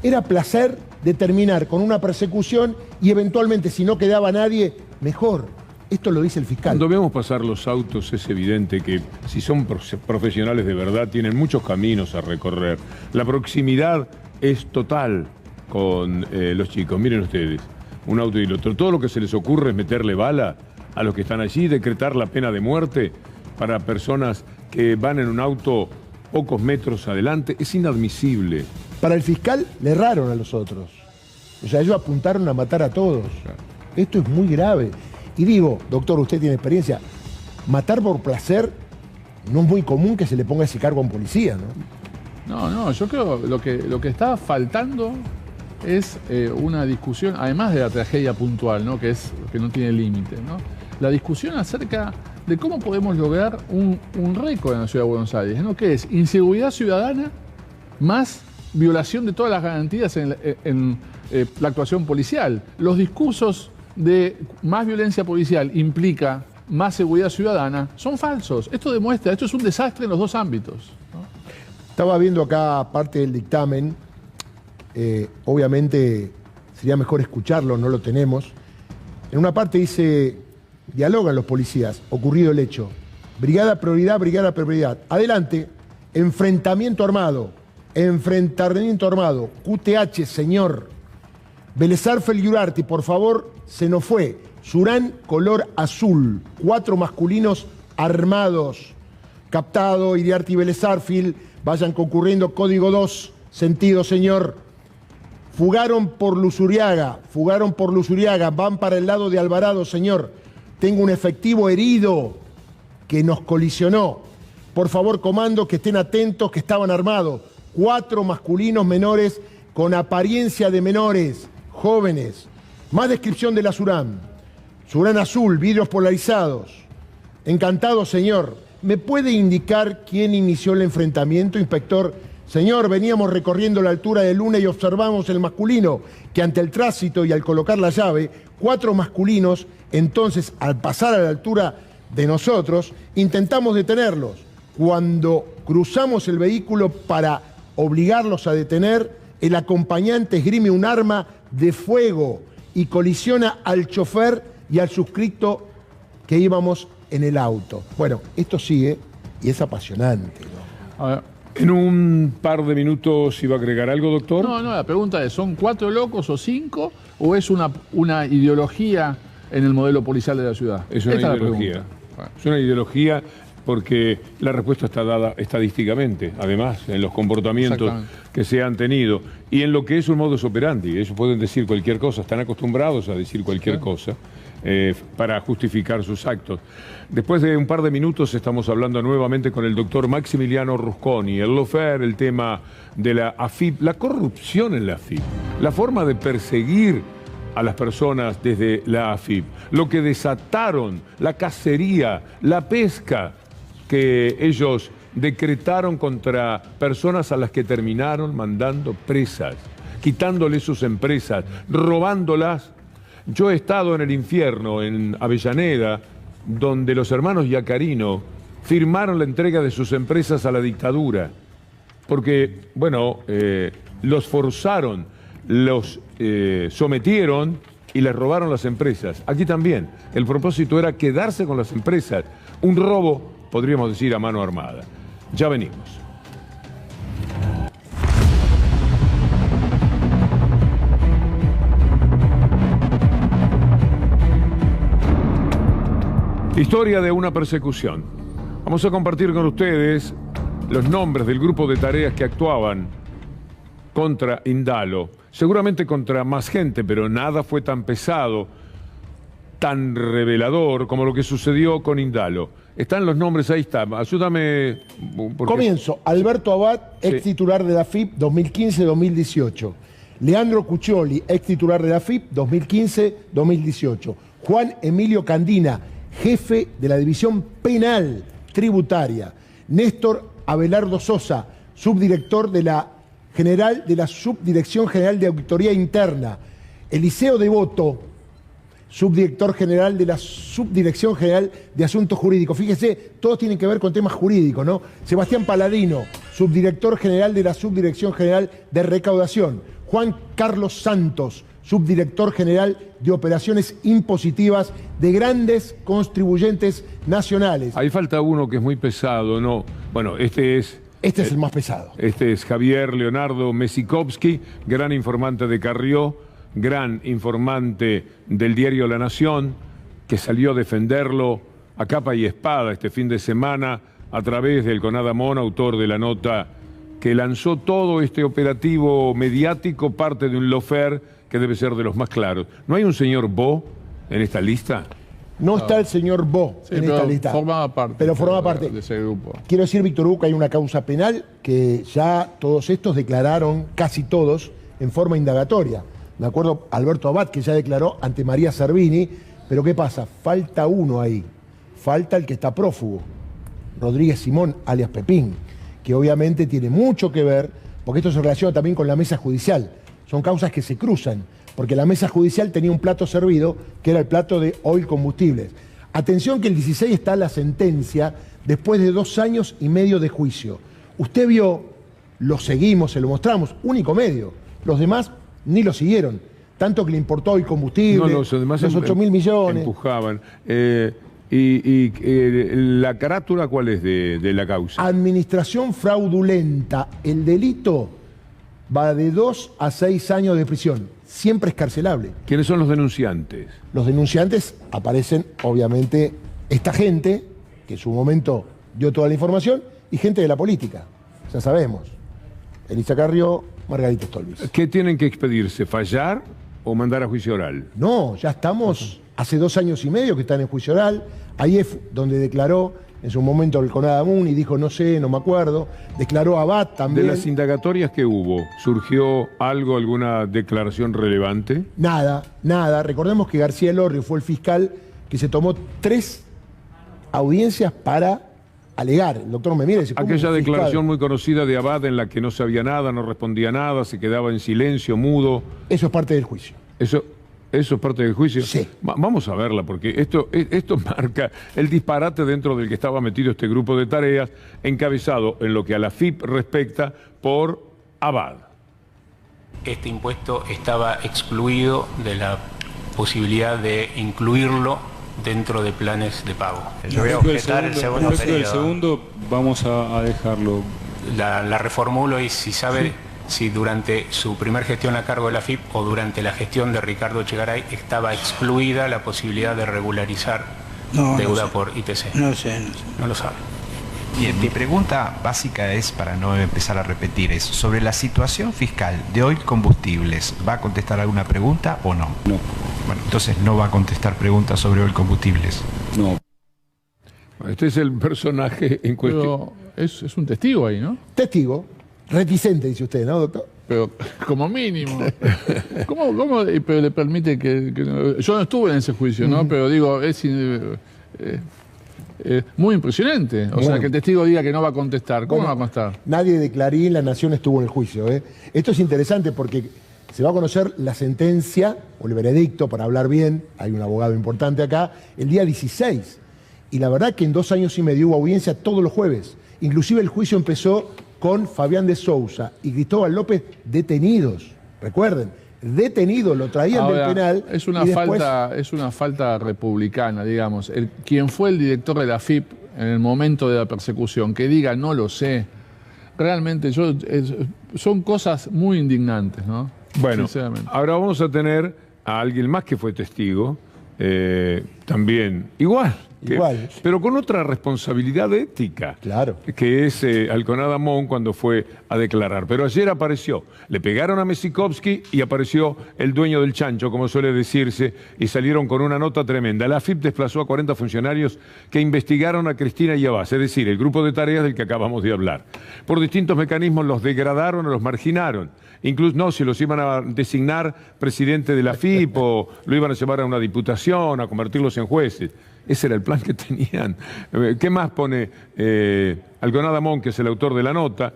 Era placer de terminar con una persecución y eventualmente, si no quedaba nadie, mejor. Esto lo dice el fiscal.
Cuando vemos pasar los autos es evidente que si son profesionales de verdad tienen muchos caminos a recorrer. La proximidad es total con los chicos. Miren ustedes, un auto y el otro. Todo lo que se les ocurre es meterle bala a los que están allí, decretar la pena de muerte para personas que van en un auto pocos metros adelante. Es inadmisible.
Para el fiscal le erraron a los otros. O sea, ellos apuntaron a matar a todos. Esto es muy grave. Y digo, doctor, usted tiene experiencia, matar por placer no es muy común que se le ponga ese cargo a un policía, ¿no?
No, yo creo que lo que está faltando es una discusión, además de la tragedia puntual, ¿no?, que no tiene límite, ¿no? La discusión acerca de cómo podemos lograr un récord en la ciudad de Buenos Aires, ¿no?, que es inseguridad ciudadana más violación de todas las garantías en la actuación policial. Los discursos de más violencia policial implica más seguridad ciudadana son falsos. Esto es un desastre en los 2 ámbitos, ¿no?
Estaba viendo acá parte del dictamen, obviamente sería mejor escucharlo, no lo tenemos. En una parte dice, dialogan los policías, ocurrido el hecho. Brigada prioridad, brigada prioridad. Adelante. Enfrentamiento armado. Enfrentamiento armado. QTH, señor. Belezarfel y Urarti, por favor, se nos fue. Surán, color azul. 4 masculinos armados. Captado, Iriarte y Belezarfil. Vayan concurriendo. Código 2, sentido, señor. Fugaron por Luzuriaga. Van para el lado de Alvarado, señor. Tengo un efectivo herido que nos colisionó. Por favor, comando, que estén atentos, que estaban armados. 4 masculinos menores con apariencia de menores, jóvenes. Más descripción de la Surán. Surán azul, vidrios polarizados. Encantado, señor. ¿Me puede indicar quién inició el enfrentamiento, inspector? Señor, veníamos recorriendo la altura de Luna y observamos el masculino, que ante el tránsito y al colocar la llave, 4 masculinos, entonces, al pasar a la altura de nosotros, intentamos detenerlos. Cuando cruzamos el vehículo para obligarlos a detener, el acompañante esgrime un arma de fuego y colisiona al chofer y al suscripto que íbamos en el auto. Bueno, esto sigue y es apasionante, ¿no?
A ver, en un par de minutos iba a agregar algo, doctor.
No, la pregunta es, ¿son 4 locos o 5 o es una ideología en el modelo policial de la ciudad?
Es una ideología. Es una ideología porque la respuesta está dada estadísticamente, además, en los comportamientos que se han tenido y en lo que es un modus operandi. Ellos pueden decir cualquier cosa, están acostumbrados a decir cualquier cosa para justificar sus actos. Después de un par de minutos estamos hablando nuevamente con el doctor Maximiliano Rusconi, el lawfare, el tema de la AFIP, la corrupción en la AFIP, la forma de perseguir a las personas desde la AFIP, lo que desataron, la cacería, la pesca que ellos decretaron contra personas a las que terminaron mandando presas, quitándoles sus empresas, robándolas. Yo he estado en el infierno, en Avellaneda, donde los hermanos Yacarino firmaron la entrega de sus empresas a la dictadura, porque, bueno, los forzaron, los sometieron y les robaron las empresas. Aquí también, el propósito era quedarse con las empresas. Un robo, podríamos decir, a mano armada. Ya venimos. Historia de una persecución. Vamos a compartir con ustedes los nombres del grupo de tareas que actuaban contra Indalo. Seguramente contra más gente, pero nada fue tan pesado, tan revelador como lo que sucedió con Indalo. Están los nombres, ahí está. Ayúdame.
Comienzo. Alberto Abad, ex titular de la AFIP 2015-2018. Leandro Cuccioli, ex titular de la AFIP 2015-2018. Juan Emilio Candina, jefe de la División Penal Tributaria. Néstor Abelardo Sosa, subdirector de la Subdirección General de Auditoría Interna. Eliseo Devoto, subdirector general de la Subdirección General de Asuntos Jurídicos. Fíjese, todos tienen que ver con temas jurídicos, ¿no? Sebastián Paladino, subdirector general de la Subdirección General de Recaudación. Juan Carlos Santos, subdirector general de Operaciones Impositivas de grandes contribuyentes nacionales.
Ahí falta uno que es muy pesado, ¿no? Bueno, este es
el más pesado.
Este es Javier Leonardo Mesikovsky, gran informante de Carrió, gran informante del diario La Nación, que salió a defenderlo a capa y espada este fin de semana a través del Conadamón, autor de la nota que lanzó todo este operativo mediático, parte de un lawfare que debe ser de los más claros. ¿No hay un señor Bo en esta lista?
No está el señor Bo en esta lista.
Formaba parte.
Pero formaba parte
de ese grupo.
Quiero decir, Víctor Hugo, que hay una causa penal que ya todos estos declararon, casi todos, en forma indagatoria. Me acuerdo Alberto Abad, que ya declaró ante María Servini, pero ¿qué pasa? Falta uno ahí. Falta el que está prófugo, Rodríguez Simón, alias Pepín, que obviamente tiene mucho que ver, porque esto se relaciona también con la mesa judicial. Son causas que se cruzan, porque la mesa judicial tenía un plato servido, que era el plato de Oil Combustibles. Atención que el 16 está la sentencia, después de 2 años y medio de juicio. Usted vio, lo seguimos, se lo mostramos, único medio. Los demás ni lo siguieron. Tanto que le importó Oil Combustibles,
no, los demás
los 8.000 millones.
Empujaban. ¿Y la carátula cuál es de la causa?
Administración fraudulenta. El delito va de 2 a 6 años de prisión. Siempre escarcelable.
¿Quiénes son los denunciantes?
Los denunciantes aparecen, obviamente, esta gente, que en su momento dio toda la información, y gente de la política. Ya sabemos. Elisa Carrió, Margarita Stolbiz.
¿Qué tienen que expedirse? ¿Fallar o mandar a juicio oral?
No, ya estamos hace 2 años y medio que están en juicio oral. Ahí es donde declaró en su momento el Conadamun y dijo, no sé, no me acuerdo. Declaró Abad también.
¿De las indagatorias que hubo, surgió algo, alguna declaración relevante?
Nada, nada. Recordemos que García Elorrio fue el fiscal que se tomó 3 audiencias para alegar. El doctor Memira dice, ¿cómo
aquella
un fiscal?
declaración muy conocida de Abad en la que no sabía nada, no respondía nada, se quedaba en silencio, mudo.
Eso es parte del juicio.
¿Eso es parte del juicio?
Sí.
Vamos a verla, porque esto marca el disparate dentro del que estaba metido este grupo de tareas, encabezado en lo que a la FIP respecta por Abad.
Este impuesto estaba excluido de la posibilidad de incluirlo dentro de planes de pago.
Yo voy a objetar el segundo periodo. El segundo vamos a dejarlo.
La reformulo y si sabe si durante su primer gestión a cargo de la FIP o durante la gestión de Ricardo Echegaray estaba excluida la posibilidad de regularizar deuda por ITC.
No sé.
No lo sabe.
Bien, mi pregunta básica es, para no empezar a repetir, es sobre la situación fiscal de Oil Combustibles. ¿Va a contestar alguna pregunta o no?
No.
Bueno, entonces no va a contestar preguntas sobre Oil Combustibles.
No.
Este es el personaje en cuestión.
Es un testigo ahí, ¿no?
Testigo. Reticente, dice usted, ¿no, doctor?
Pero como mínimo. ¿Cómo pero le permite que yo no estuve en ese juicio, ¿no? Pero digo, es muy impresionante. O sea, que el testigo diga que no va a contestar. ¿Cómo no va a contestar?
Nadie de Clarín, La Nación estuvo en el juicio. Esto es interesante porque se va a conocer la sentencia o el veredicto, para hablar bien, hay un abogado importante acá, el día 16. Y la verdad que en 2 años y medio hubo audiencia todos los jueves. Inclusive el juicio empezó con Fabián de Sousa y Cristóbal López detenidos. Recuerden, detenidos, lo traían
ahora,
del penal.
Es una falta republicana, digamos. Quien fue el director de la FIP en el momento de la persecución, que diga no lo sé, realmente son cosas muy indignantes, ¿no?
Bueno, ahora vamos a tener a alguien más que fue testigo, también igual, pero con otra responsabilidad ética,
claro,
que es Alconada Mon cuando fue a declarar. Pero ayer apareció, le pegaron a Mesikovsky y apareció el dueño del chancho, como suele decirse, y salieron con una nota tremenda. La AFIP desplazó a 40 funcionarios que investigaron a Cristina y Abbas, es decir, el grupo de tareas del que acabamos de hablar. Por distintos mecanismos los degradaron o los marginaron. Incluso no, si los iban a designar presidente de la AFIP o lo iban a llevar a una diputación, a convertirlos en jueces. Ese era el plan que tenían. ¿Qué más pone Alconada Mon, que es el autor de la nota?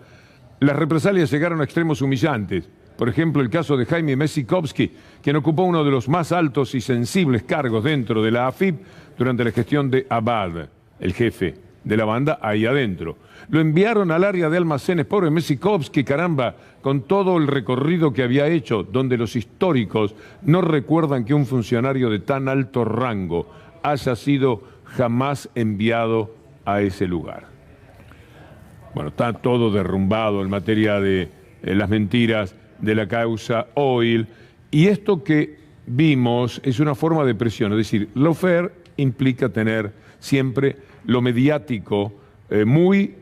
Las represalias llegaron a extremos humillantes. Por ejemplo, el caso de Jaime Mesikovsky, quien ocupó uno de los más altos y sensibles cargos dentro de la AFIP durante la gestión de Abad, el jefe de la banda ahí adentro. Lo enviaron al área de almacenes, pobre Mesikovsky, caramba, con todo el recorrido que había hecho, donde los históricos no recuerdan que un funcionario de tan alto rango haya sido jamás enviado a ese lugar. Bueno, está todo derrumbado en materia de las mentiras de la causa Oil, y esto que vimos es una forma de presión, es decir, lawfare implica tener siempre lo mediático muy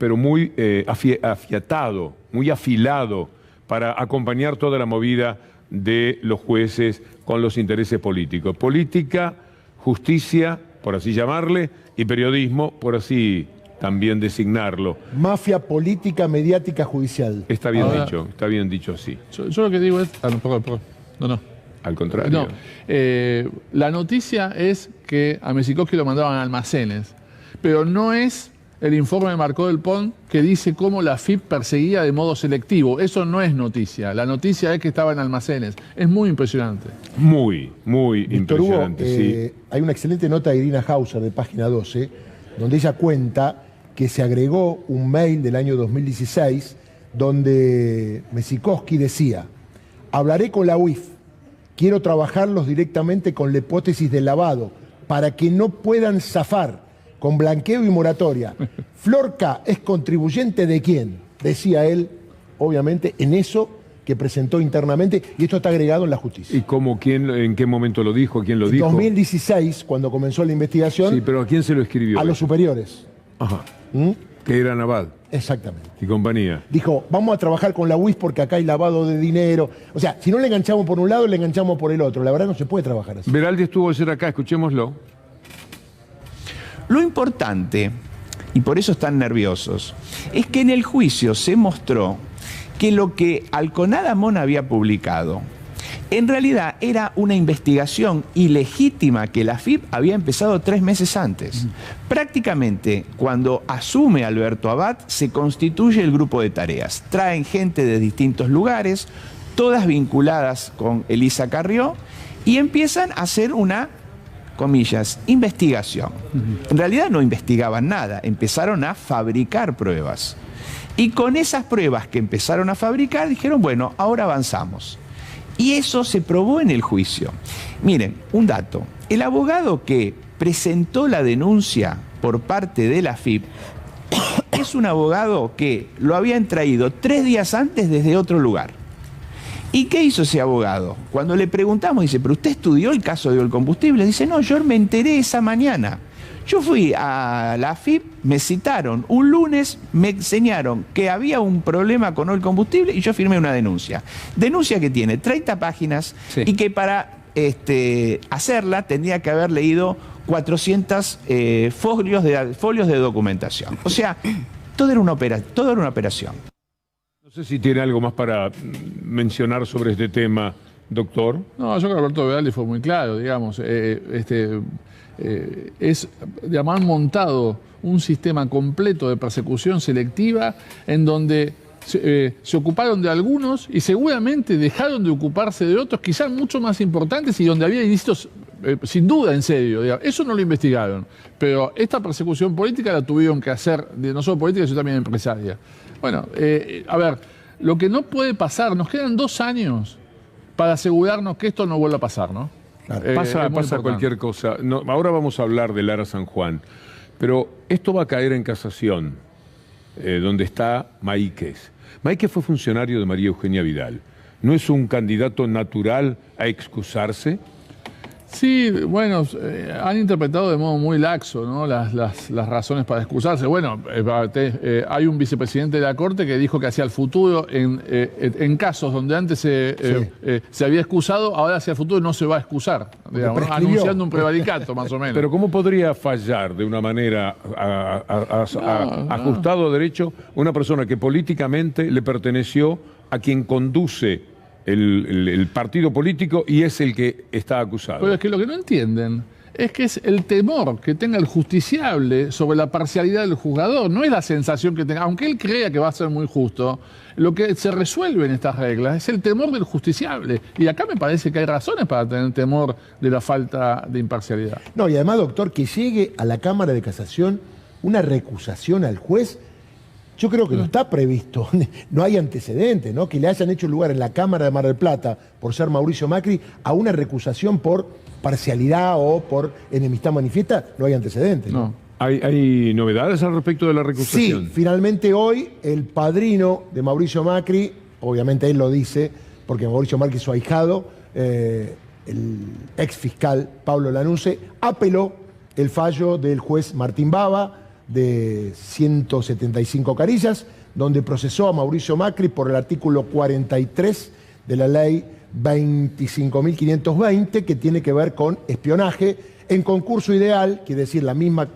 afiatado, muy afilado para acompañar toda la movida de los jueces con los intereses políticos. Política, justicia, por así llamarle, y periodismo, por así también designarlo.
Mafia política, mediática, judicial.
Está bien dicho así.
Yo lo que digo es... No.
Al contrario.
No, la noticia es que a Mesikovsky lo mandaban a almacenes, pero no es el informe de Marcó del Pont que dice cómo la FIP perseguía de modo selectivo. Eso no es noticia. La noticia es que estaba en almacenes. Es muy impresionante.
Muy
Víctor
impresionante,
Hugo,
sí.
Hay una excelente nota de Irina Hauser de página 12, donde ella cuenta que se agregó un mail del año 2016 donde Mesikovsky decía: hablaré con la UIF, quiero trabajarlos directamente con la hipótesis del lavado, para que no puedan zafar con blanqueo y moratoria. Flor-K es contribuyente de quién, decía él, obviamente, en eso que presentó internamente, y esto está agregado en la justicia.
¿Y cómo, quién, en qué momento lo dijo? ¿Quién lo dijo?
En 2016, cuando comenzó la investigación.
Sí, pero ¿a quién se lo escribió?
A los superiores.
Ajá. Que era Naval.
Exactamente.
Y compañía.
Dijo, vamos a trabajar con la UIS porque acá hay lavado de dinero. O sea, si no le enganchamos por un lado, le enganchamos por el otro. La verdad no se puede trabajar así.
Veraldi estuvo ayer acá, escuchémoslo.
Lo importante, y por eso están nerviosos, es que en el juicio se mostró que lo que Alconada Mona había publicado en realidad era una investigación ilegítima que la AFIP había empezado 3 meses antes. Prácticamente, cuando asume Alberto Abad, se constituye el grupo de tareas. Traen gente de distintos lugares, todas vinculadas con Elisa Carrió, y empiezan a hacer una, comillas, investigación. En realidad no investigaban nada, empezaron a fabricar pruebas. Y con esas pruebas que empezaron a fabricar, dijeron, bueno, ahora avanzamos. Y eso se probó en el juicio. Miren, un dato. El abogado que presentó la denuncia por parte de la AFIP es un abogado que lo habían traído 3 días antes desde otro lugar. ¿Y qué hizo ese abogado? Cuando le preguntamos, dice, ¿pero usted estudió el caso de Olcombustible? Dice, no, yo me enteré esa mañana. Yo fui a la AFIP, me citaron un lunes, me enseñaron que había un problema con Olcombustible y yo firmé una denuncia. Denuncia que tiene 30 páginas y que para hacerla tendría que haber leído 400 folios de documentación. O sea, todo era una operación.
No sé si tiene algo más para mencionar sobre este tema, doctor.
No, yo creo que Alberto Veraldi fue muy claro, digamos. Han montado un sistema completo de persecución selectiva en donde se ocuparon de algunos y seguramente dejaron de ocuparse de otros, quizás mucho más importantes y donde había ilícitos sin duda en serio. Digamos. Eso no lo investigaron, pero esta persecución política la tuvieron que hacer, no solo política, sino también empresaria. Bueno, a ver, lo que no puede pasar, nos quedan 2 años para asegurarnos que esto no vuelva a pasar, ¿no?
Pasa cualquier cosa. No, ahora vamos a hablar de Lara San Juan, pero esto va a caer en casación, donde está Maíquez. Maíquez fue funcionario de María Eugenia Vidal. ¿No es un candidato natural a excusarse?
Sí, bueno, han interpretado de modo muy laxo, ¿no? las razones para excusarse. Bueno, hay un vicepresidente de la Corte que dijo que hacia el futuro, en casos donde antes se había excusado, ahora hacia el futuro no se va a excusar, digamos, ¿no? Anunciando un prevaricato, más o menos.
Pero ¿cómo podría fallar de una manera ajustado a derecho una persona que políticamente le perteneció a quien conduce el partido político y es el que está acusado?
Pero es que lo que no entienden es que es el temor que tenga el justiciable sobre la parcialidad del juzgador, no es la sensación que tenga, aunque él crea que va a ser muy justo, lo que se resuelve en estas reglas es el temor del justiciable. Y acá me parece que hay razones para tener temor de la falta de imparcialidad.
No, y además, doctor, que llegue a la Cámara de Casación una recusación al juez, yo creo que no está previsto, no hay antecedentes, ¿no? Que le hayan hecho lugar en la Cámara de Mar del Plata, por ser Mauricio Macri, a una recusación por parcialidad o por enemistad manifiesta, no hay antecedentes.
No. ¿Hay novedades al respecto de la recusación?
Sí, finalmente hoy el padrino de Mauricio Macri, obviamente él lo dice, porque Mauricio Macri es su ahijado, el ex fiscal Pablo Lanuse, apeló el fallo del juez Martín Bava, de 175 carillas, donde procesó a Mauricio Macri por el artículo 43 de la ley 25.520, que tiene que ver con espionaje en concurso ideal, quiere decir la misma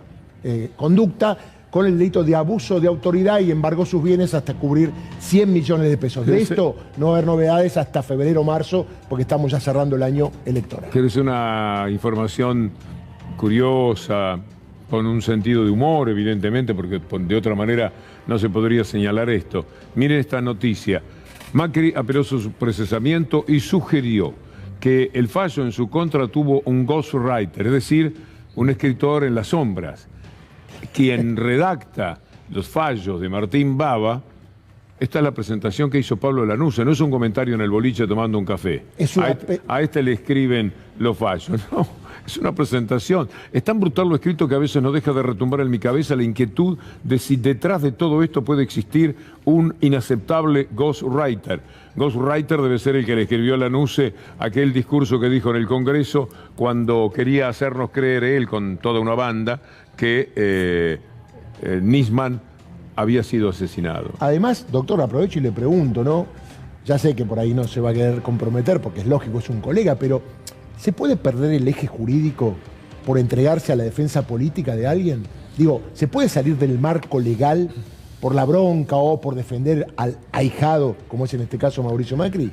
conducta, con el delito de abuso de autoridad y embargó sus bienes hasta cubrir 100 millones de pesos. De esto no va a haber novedades hasta febrero o marzo, porque estamos ya cerrando el año electoral.
Es una información curiosa, con un sentido de humor, evidentemente, porque de otra manera no se podría señalar esto. Miren esta noticia. Macri apeló su procesamiento y sugirió que el fallo en su contra tuvo un ghostwriter, es decir, un escritor en las sombras, quien redacta los fallos de Martín Bava. Esta es la presentación que hizo Pablo Lanuse, no es un comentario en el boliche tomando un café. A este le escriben los fallos, ¿no? Es una presentación. Es tan brutal lo escrito que a veces no deja de retumbar en mi cabeza la inquietud de si detrás de todo esto puede existir un inaceptable ghostwriter. Ghostwriter debe ser el que le escribió a Lanuse aquel discurso que dijo en el Congreso cuando quería hacernos creer él con toda una banda que Nisman había sido asesinado.
Además, doctor, aprovecho y le pregunto, ¿no? Ya sé que por ahí no se va a querer comprometer porque es lógico, es un colega, pero ¿se puede perder el eje jurídico por entregarse a la defensa política de alguien? Digo, ¿se puede salir del marco legal por la bronca o por defender al ahijado, como es en este caso Mauricio Macri?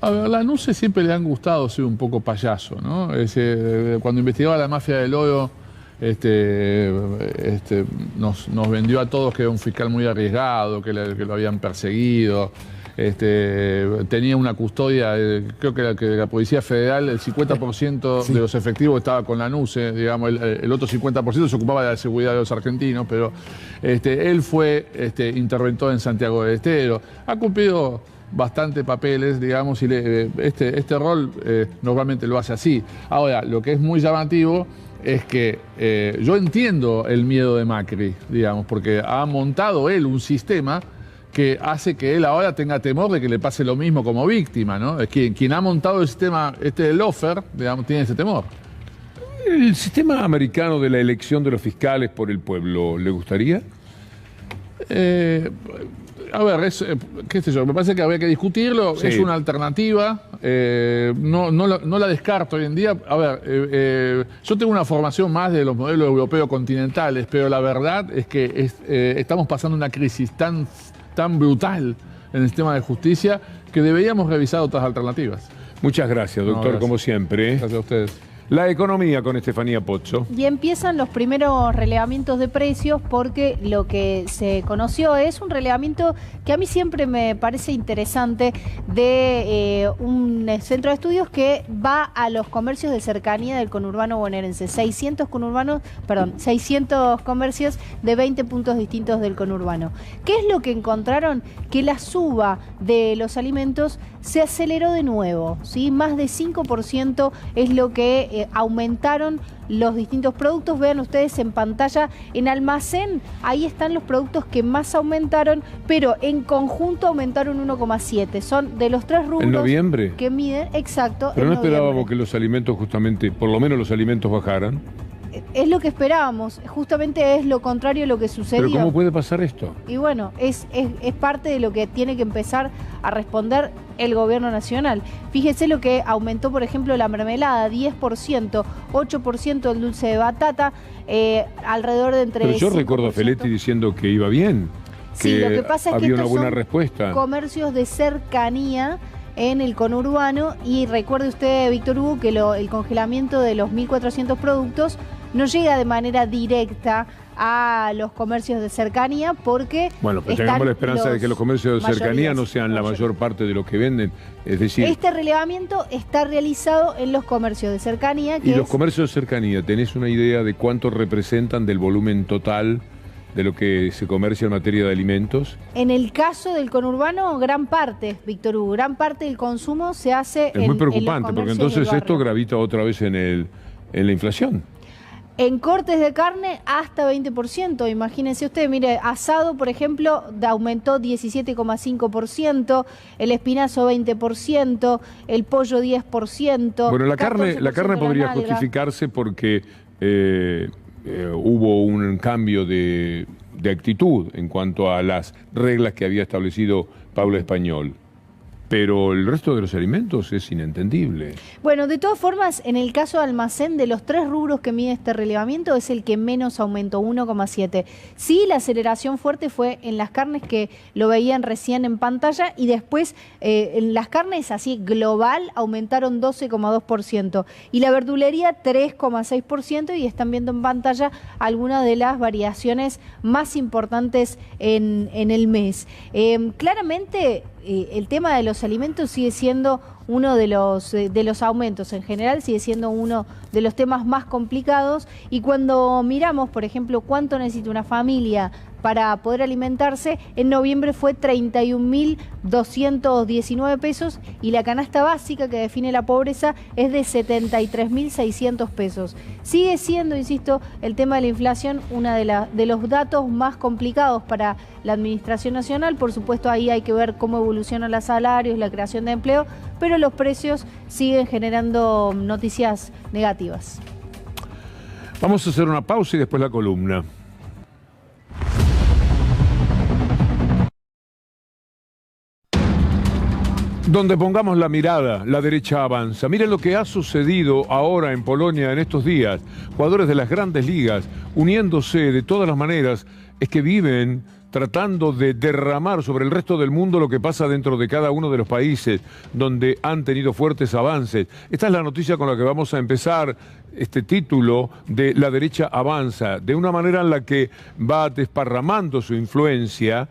A ver, a Lanuse siempre le han gustado ser un poco payaso, ¿no? Cuando investigaba la mafia del oro, nos vendió a todos que era un fiscal muy arriesgado, que lo habían perseguido. Tenía una custodia, creo que la Policía Federal, el 50% de los efectivos estaba con Lanuse, digamos, el otro 50% se ocupaba de la seguridad de los argentinos, pero él fue interventor en Santiago del Estero. Ha cumplido bastante papeles, digamos, y este rol normalmente lo hace así. Ahora, lo que es muy llamativo es que yo entiendo el miedo de Macri, digamos, porque ha montado él un sistema que hace que él ahora tenga temor de que le pase lo mismo como víctima, ¿no? Es quien ha montado el sistema de Loeffler, digamos, tiene ese temor.
¿El sistema americano de la elección de los fiscales por el pueblo le gustaría?
A ver, qué sé yo, me parece que habría que discutirlo, sí. Es una alternativa, no la descarto hoy en día. A ver, yo tengo una formación más de los modelos europeos continentales, pero la verdad es que estamos pasando una crisis tan brutal en el sistema de justicia que deberíamos revisar otras alternativas.
Muchas gracias, doctor, gracias. Como siempre.
Gracias a ustedes.
La economía con Estefanía Pozzo.
Y empiezan los primeros relevamientos de precios porque lo que se conoció es un relevamiento que a mí siempre me parece interesante de un centro de estudios que va a los comercios de cercanía del conurbano bonaerense. 600 comercios de 20 puntos distintos del conurbano. ¿Qué es lo que encontraron? Que la suba de los alimentos se aceleró de nuevo, ¿sí? Más de 5% es lo que aumentaron los distintos productos. Vean ustedes en pantalla, en almacén, ahí están los productos que más aumentaron, pero en conjunto aumentaron 1,7. Son de los tres rubros.
¿En noviembre?
Que miden, exacto.
Pero no esperábamos que los alimentos justamente, por lo menos los alimentos bajaran.
Es lo que esperábamos, justamente es lo contrario de lo que sucedió.
¿Pero cómo puede pasar esto?
Y bueno, es parte de lo que tiene que empezar a responder el gobierno nacional. Fíjese lo que aumentó, por ejemplo, la mermelada, 10%, 8% el dulce de batata, alrededor de entre...
Pero yo 5%. Recuerdo a Feletti diciendo que iba bien, que,
sí, lo que pasa es
había
que
una buena
son
respuesta.
Comercios de cercanía en el conurbano, y recuerde usted, Víctor Hugo, que el congelamiento de los 1.400 productos no llega de manera directa a los comercios de cercanía porque...
Bueno, pues tengamos la esperanza de que los comercios de cercanía no sean la mayor parte de los que venden. Es decir...
Este relevamiento está realizado en los comercios de cercanía.
¿Y los comercios de cercanía, tenés una idea de cuánto representan del volumen total de lo que se comercia en materia de alimentos?
En el caso del conurbano, gran parte, Víctor Hugo, gran parte del consumo se hace en...
Es muy preocupante, porque entonces esto gravita otra vez en la inflación.
En cortes de carne hasta 20%, imagínense usted, mire, asado, por ejemplo, aumentó 17,5%, el espinazo 20%, el pollo 10%.
Bueno, la carne podría justificarse porque hubo un cambio de actitud en cuanto a las reglas que había establecido Pablo Español. Pero el resto de los alimentos es inentendible.
Bueno, de todas formas, en el caso de almacén, de los tres rubros que mide este relevamiento, es el que menos aumentó, 1,7. Sí, la aceleración fuerte fue en las carnes, que lo veían recién en pantalla, y después en las carnes así global aumentaron 12,2%. Y la verdulería 3,6%, y están viendo en pantalla algunas de las variaciones más importantes en el mes. Claramente... el tema de los alimentos sigue siendo uno de los aumentos en general, sigue siendo uno de los temas más complicados, y cuando miramos, por ejemplo, cuánto necesita una familia para poder alimentarse, en noviembre fue 31.219 pesos y la canasta básica que define la pobreza es de 73.600 pesos. Sigue siendo, insisto, el tema de la inflación uno de los datos más complicados para la Administración Nacional. Por supuesto, ahí hay que ver cómo evolucionan los salarios, la creación de empleo, pero los precios siguen generando noticias negativas.
Vamos a hacer una pausa y después la columna. Donde pongamos la mirada, la derecha avanza. Miren lo que ha sucedido ahora en Polonia en estos días. Jugadores de las grandes ligas uniéndose de todas las maneras, es que viven tratando de derramar sobre el resto del mundo lo que pasa dentro de cada uno de los países donde han tenido fuertes avances. Esta es la noticia con la que vamos a empezar este título de La derecha avanza, de una manera en la que va desparramando su influencia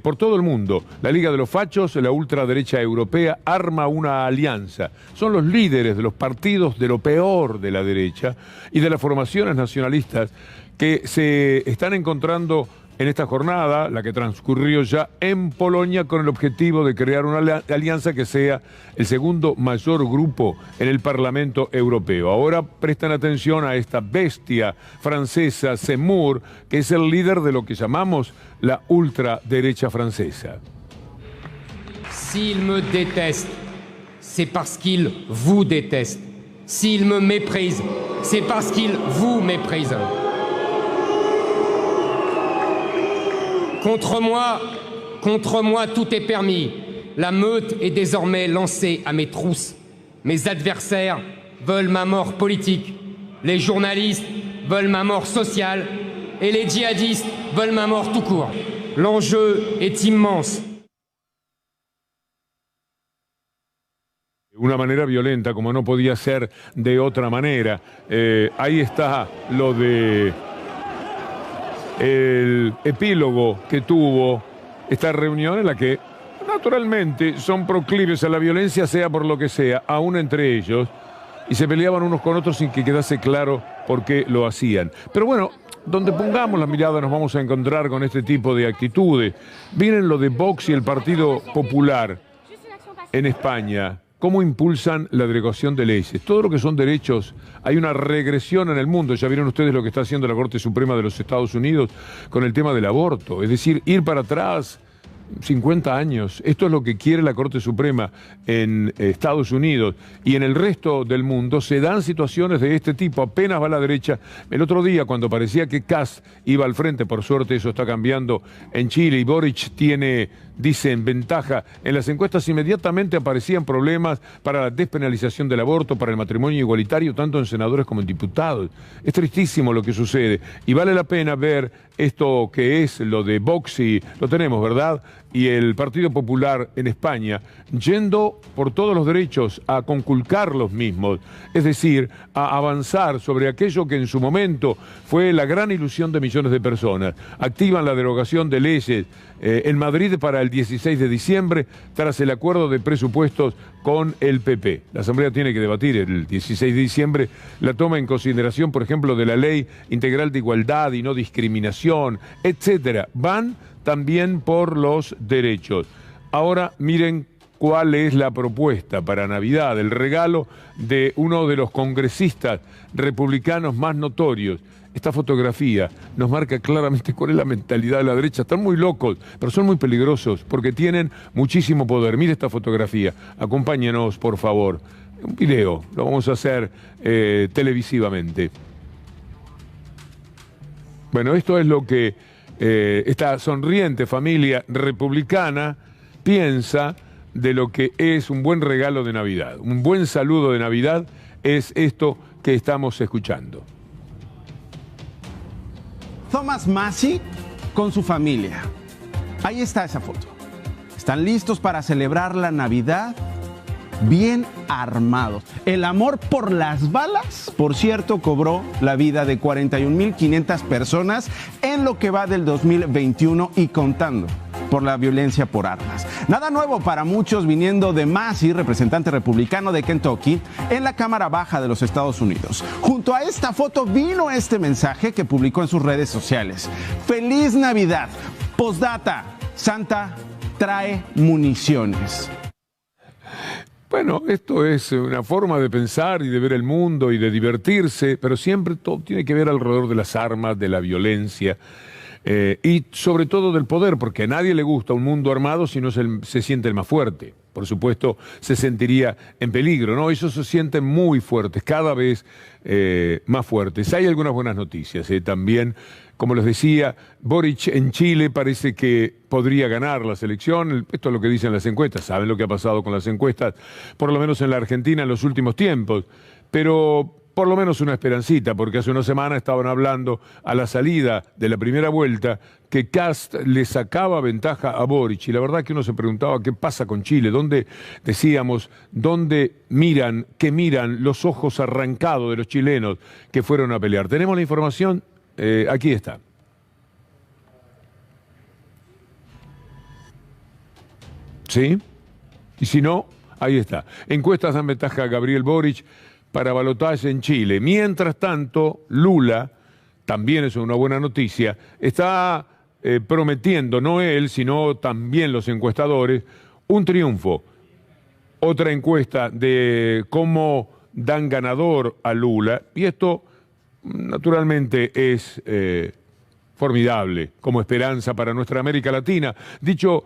por todo el mundo. La Liga de los Fachos, la ultraderecha europea, arma una alianza. Son los líderes de los partidos de lo peor de la derecha y de las formaciones nacionalistas que se están encontrando en esta jornada, la que transcurrió ya en Polonia, con el objetivo de crear una alianza que sea el segundo mayor grupo en el Parlamento Europeo. Ahora prestan atención a esta bestia francesa, Zemmour, que es el líder de lo que llamamos la ultraderecha francesa.
S'il me déteste, c'est parce qu'il vous déteste. S'il me méprise, c'est parce qu'il vous méprise. Contre moi, tout est permis. La meute est désormais lancée à mes trousses. Mes adversaires veulent ma mort politique. Les journalistes veulent ma mort sociale. Et les djihadistes veulent ma mort tout court. L'enjeu est immense.
De una manera violenta, como no podía ser de otra manera. Ahí está lo de el epílogo que tuvo esta reunión en la que naturalmente son proclives a la violencia, sea por lo que sea, aún entre ellos, y se peleaban unos con otros sin que quedase claro por qué lo hacían. Pero bueno, donde pongamos la mirada nos vamos a encontrar con este tipo de actitudes. Miren lo de Vox y el Partido Popular en España. Cómo impulsan la derogación de leyes. Todo lo que son derechos, hay una regresión en el mundo. Ya vieron ustedes lo que está haciendo la Corte Suprema de los Estados Unidos con el tema del aborto. Es decir, ir para atrás 50 años. Esto es lo que quiere la Corte Suprema en Estados Unidos. Y en el resto del mundo se dan situaciones de este tipo. Apenas va a la derecha. El otro día, cuando parecía que Kast iba al frente, por suerte eso está cambiando en Chile, y Boric tiene, dicen, ventaja en las encuestas, inmediatamente aparecían problemas para la despenalización del aborto, para el matrimonio igualitario, tanto en senadores como en diputados. Es tristísimo lo que sucede. Y vale la pena ver esto que es lo de Vox, y lo tenemos, ¿verdad? Y el Partido Popular en España, yendo por todos los derechos a conculcar los mismos, es decir, a avanzar sobre aquello que en su momento fue la gran ilusión de millones de personas. Activan la derogación de leyes en Madrid para el 16 de diciembre, tras el acuerdo de presupuestos con el PP. La Asamblea tiene que debatir el 16 de diciembre la toma en consideración, por ejemplo, de la Ley Integral de Igualdad y No Discriminación, etcétera. Van también por los derechos. Ahora miren cuál es la propuesta para Navidad, el regalo de uno de los congresistas republicanos más notorios. Esta fotografía nos marca claramente cuál es la mentalidad de la derecha. Están muy locos, pero son muy peligrosos porque tienen muchísimo poder. Mire esta fotografía, acompáñenos por favor. Un video, lo vamos a hacer televisivamente. Bueno, esto es lo que esta sonriente familia republicana piensa de lo que es un buen regalo de Navidad. Un buen saludo de Navidad es esto que estamos escuchando.
Thomas Massie con su familia. Ahí está esa foto. Están listos para celebrar la Navidad bien armados. El amor por las balas, por cierto, cobró la vida de 41.500 personas en lo que va del 2021 y contando. por la violencia por armas. Nada nuevo para muchos viniendo de Massey, representante republicano de Kentucky, en la Cámara Baja de los Estados Unidos. Junto a esta foto vino este mensaje que publicó en sus redes sociales. ¡Feliz Navidad! Postdata, Santa trae municiones.
Bueno, esto es una forma de pensar y de ver el mundo y de divertirse, pero siempre todo tiene que ver alrededor de las armas, de la violencia y sobre todo del poder, porque a nadie le gusta un mundo armado si no se siente el más fuerte. Por supuesto, se sentiría en peligro, ¿no? Ellos se sienten muy fuertes, cada vez más fuertes. Hay algunas buenas noticias también. Como les decía, Boric en Chile parece que podría ganar la elección. Esto es lo que dicen las encuestas. Saben lo que ha pasado con las encuestas, por lo menos en la Argentina en los últimos tiempos. Pero por lo menos una esperancita, porque hace una semana estaban hablando a la salida de la primera vuelta que Kast le sacaba ventaja a Boric. Y la verdad que uno se preguntaba qué pasa con Chile, dónde miran, que miran los ojos arrancados de los chilenos que fueron a pelear. Tenemos la información. Aquí está. ¿Sí? Y si no, ahí está. Encuestas dan ventaja a Gabriel Boric para balotaje en Chile. Mientras tanto, Lula, también es una buena noticia, está prometiendo, no él, sino también los encuestadores, un triunfo. Otra encuesta de cómo dan ganador a Lula, y esto naturalmente es formidable como esperanza para nuestra América Latina, dicho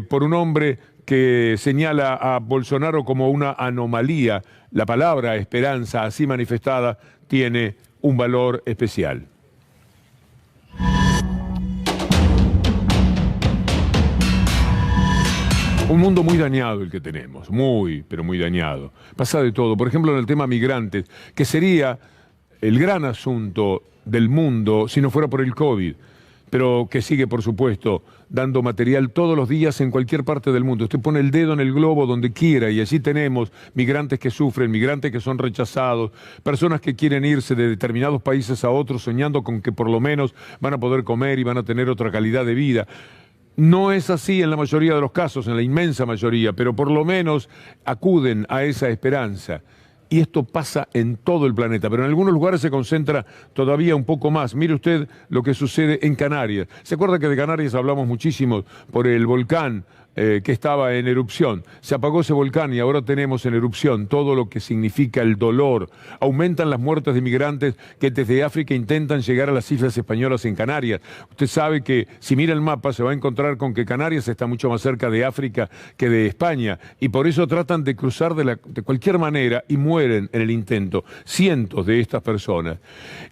por un hombre que señala a Bolsonaro como una anomalía. La palabra esperanza, así manifestada, tiene un valor especial. Un mundo muy dañado el que tenemos, muy, pero muy dañado. Pasa de todo, por ejemplo en el tema migrantes, que sería el gran asunto del mundo si no fuera por el COVID, pero que sigue, por supuesto, dando material todos los días en cualquier parte del mundo. Usted pone el dedo en el globo donde quiera y allí tenemos migrantes que sufren, migrantes que son rechazados, personas que quieren irse de determinados países a otros soñando con que por lo menos van a poder comer y van a tener otra calidad de vida. No es así en la mayoría de los casos, en la inmensa mayoría, pero por lo menos acuden a esa esperanza. Y esto pasa en todo el planeta, pero en algunos lugares se concentra todavía un poco más. Mire usted lo que sucede en Canarias. ¿Se acuerda que de Canarias hablamos muchísimo por el volcán que estaba en erupción? Se apagó ese volcán y ahora tenemos en erupción todo lo que significa el dolor. Aumentan las muertes de migrantes que desde África intentan llegar a las islas españolas en Canarias. Usted sabe que si mira el mapa se va a encontrar con que Canarias está mucho más cerca de África que de España y por eso tratan de cruzar de cualquier manera y mueren en el intento cientos de estas personas.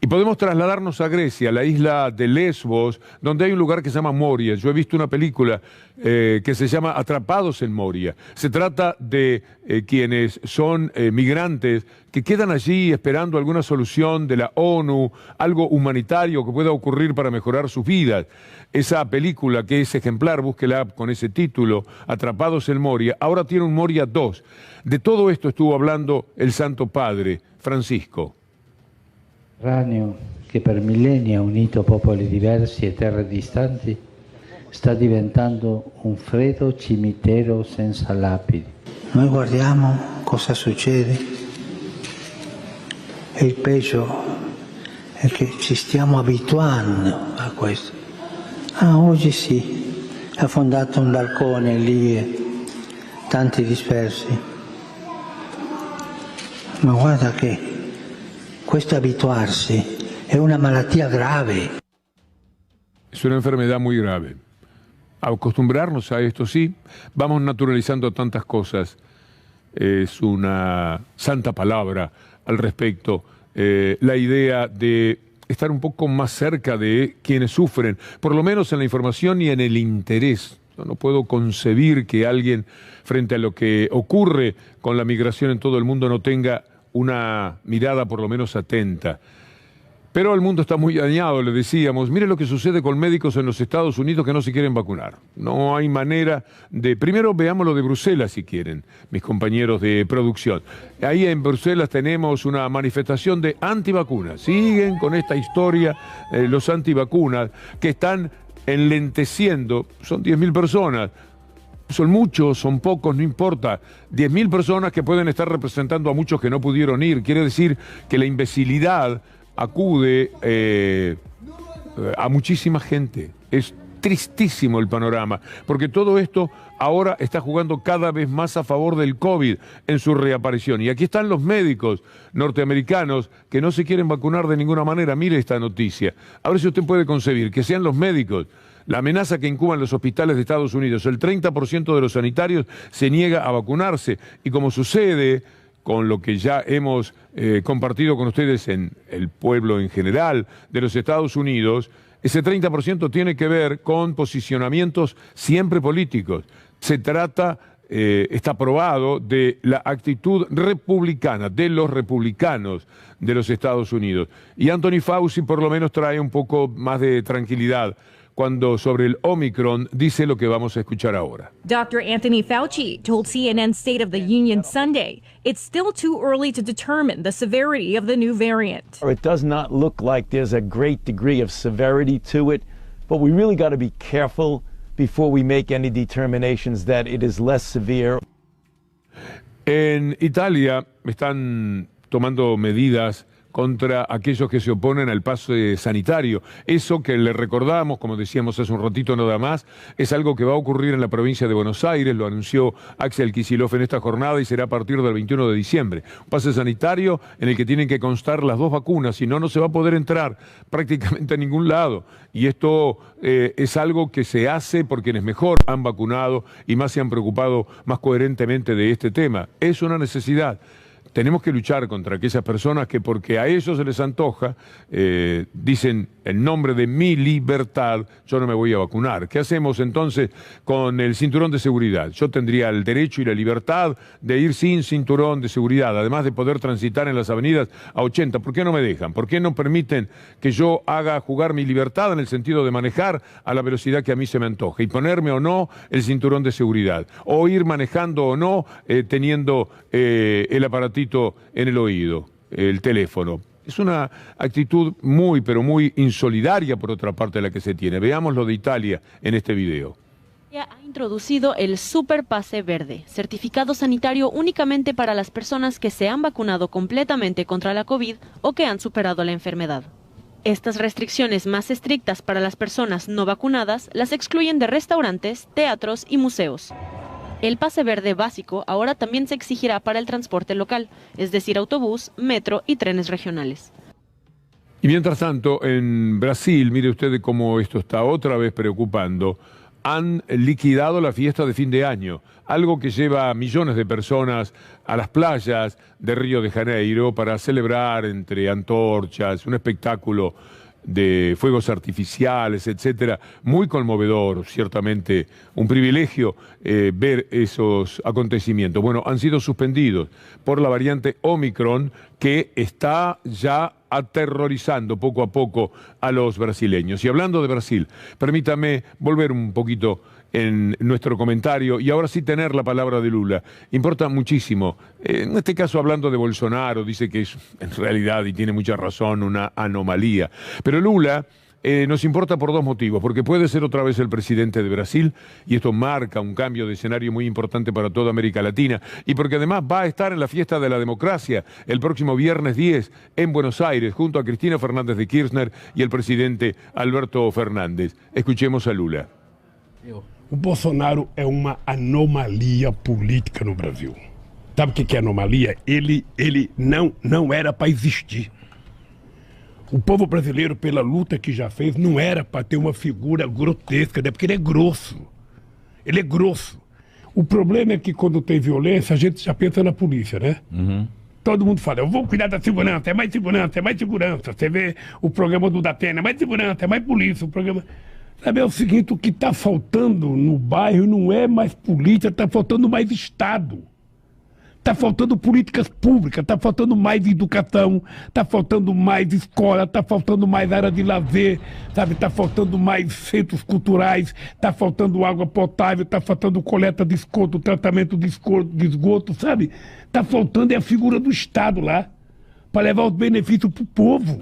Y podemos trasladarnos a Grecia, la isla de Lesbos, donde hay un lugar que se llama Moria. Yo he visto una película que se llama Atrapados en Moria. Se trata de quienes son migrantes que quedan allí esperando alguna solución de la ONU, algo humanitario que pueda ocurrir para mejorar sus vidas. Esa película, que es ejemplar, búsquela con ese título, Atrapados en Moria, ahora tiene un Moria 2. De todo esto estuvo hablando el Santo Padre, Francisco.
Mediterraneo, che per millenni ha unito popoli diversi e terre distanti, sta diventando un freddo cimitero senza lapidi. Noi guardiamo cosa succede e il peggio è che ci stiamo abituando a questo. Oggi sì, è affondato un barcone lì e tanti dispersi. Ma guarda che questo abituarsi è una malattia grave.
Es una enfermedad muy grave. Acostumbrarnos a esto, sí, vamos naturalizando tantas cosas. Es una santa palabra al respecto. La idea de estar un poco más cerca de quienes sufren, por lo menos en la información y en el interés. Yo no puedo concebir que alguien, frente a lo que ocurre con la migración en todo el mundo, no tenga una mirada por lo menos atenta. Pero el mundo está muy dañado, le decíamos. Mire lo que sucede con médicos en los Estados Unidos que no se quieren vacunar. No hay manera de... Primero veamos lo de Bruselas, si quieren, mis compañeros de producción. Ahí en Bruselas tenemos una manifestación de antivacunas. Siguen con esta historia los antivacunas que están enlenteciendo. Son 10.000 personas. Son muchos, son pocos, no importa. 10.000 personas que pueden estar representando a muchos que no pudieron ir. Quiere decir que la imbecilidad acude a muchísima gente. Es tristísimo el panorama, porque todo esto ahora está jugando cada vez más a favor del COVID en su reaparición. Y aquí están los médicos norteamericanos que no se quieren vacunar de ninguna manera. Mire esta noticia. A ver si usted puede concebir que sean los médicos la amenaza que incuban los hospitales de Estados Unidos. El 30% de los sanitarios se niega a vacunarse. Y como sucede con lo que ya hemos compartido con ustedes en el pueblo en general de los Estados Unidos, ese 30% tiene que ver con posicionamientos siempre políticos. Se trata, está probado, de la actitud republicana, de los republicanos de los Estados Unidos. Y Anthony Fauci por lo menos trae un poco más de tranquilidad cuando sobre el Omicron dice lo que vamos a escuchar ahora.
Dr. Anthony Fauci told CNN State of the Union Sunday, it's still too early to determine the severity of the new variant.
It does not look like there's a great degree of severity to it, but we really got to be careful before we make any determinations that it is less severe.
En Italia están tomando medidas contra aquellos que se oponen al pase sanitario. Eso que le recordamos, como decíamos hace un ratito nada más, es algo que va a ocurrir en la provincia de Buenos Aires, lo anunció Axel Kicillof en esta jornada y será a partir del 21 de diciembre. Un pase sanitario en el que tienen que constar las 2 vacunas, si no, no se va a poder entrar prácticamente a ningún lado. Y esto es algo que se hace por quienes mejor han vacunado y más se han preocupado más coherentemente de este tema. Es una necesidad. Tenemos que luchar contra aquellas personas que porque a ellos se les antoja, dicen en nombre de mi libertad, yo no me voy a vacunar. ¿Qué hacemos entonces con el cinturón de seguridad? Yo tendría el derecho y la libertad de ir sin cinturón de seguridad, además de poder transitar en las avenidas a 80. ¿Por qué no me dejan? ¿Por qué no permiten que yo haga jugar mi libertad en el sentido de manejar a la velocidad que a mí se me antoje y ponerme o no el cinturón de seguridad? O ir manejando o no teniendo el aparatito en el oído, el teléfono. Es una actitud muy, pero muy insolidaria por otra parte la que se tiene. Veamos lo de Italia en este video.
Ha introducido el Super Pase Verde, certificado sanitario únicamente para las personas que se han vacunado completamente contra la COVID o que han superado la enfermedad. Estas restricciones más estrictas para las personas no vacunadas las excluyen de restaurantes, teatros y museos. El pase verde básico ahora también se exigirá para el transporte local, es decir, autobús, metro y trenes regionales.
Y mientras tanto, en Brasil, mire usted cómo esto está otra vez preocupando, han liquidado la fiesta de fin de año, algo que lleva a millones de personas a las playas de Río de Janeiro para celebrar entre antorchas, un espectáculo de fuegos artificiales, etcétera, muy conmovedor, ciertamente un privilegio ver esos acontecimientos. Bueno, han sido suspendidos por la variante Omicron que está ya aterrorizando poco a poco a los brasileños. Y hablando de Brasil, permítame volver un poquito en nuestro comentario y ahora sí tener la palabra de Lula. Importa muchísimo. En este caso hablando de Bolsonaro, dice que es en realidad, y tiene mucha razón, una anomalía. Pero Lula nos importa por 2 motivos, porque puede ser otra vez el presidente de Brasil y esto marca un cambio de escenario muy importante para toda América Latina y porque además va a estar en la fiesta de la democracia el próximo viernes 10 en Buenos Aires junto a Cristina Fernández de Kirchner y el presidente Alberto Fernández. Escuchemos a Lula.
O Bolsonaro é uma anomalia política no Brasil. Sabe o que é anomalia? Ele não era para existir. O povo brasileiro, pela luta que já fez, não era para ter uma figura grotesca, né? Porque ele é grosso. Ele é grosso. O problema é que quando tem violência, a gente já pensa na polícia, né? Uhum. Todo mundo fala, eu vou cuidar da segurança, é mais segurança, é mais segurança. Você vê o programa do Datena, é mais segurança, é mais polícia. O programa... Sabe, é o seguinte, o que está faltando no bairro não é mais polícia, está faltando mais Estado. Está faltando políticas públicas, está faltando mais educação, está faltando mais escola, está faltando mais área de lazer, sabe? Está faltando mais centros culturais, está faltando água potável, está faltando coleta de esgoto, tratamento de esgoto, sabe? Está faltando é a figura do Estado lá, para levar os benefícios para o povo.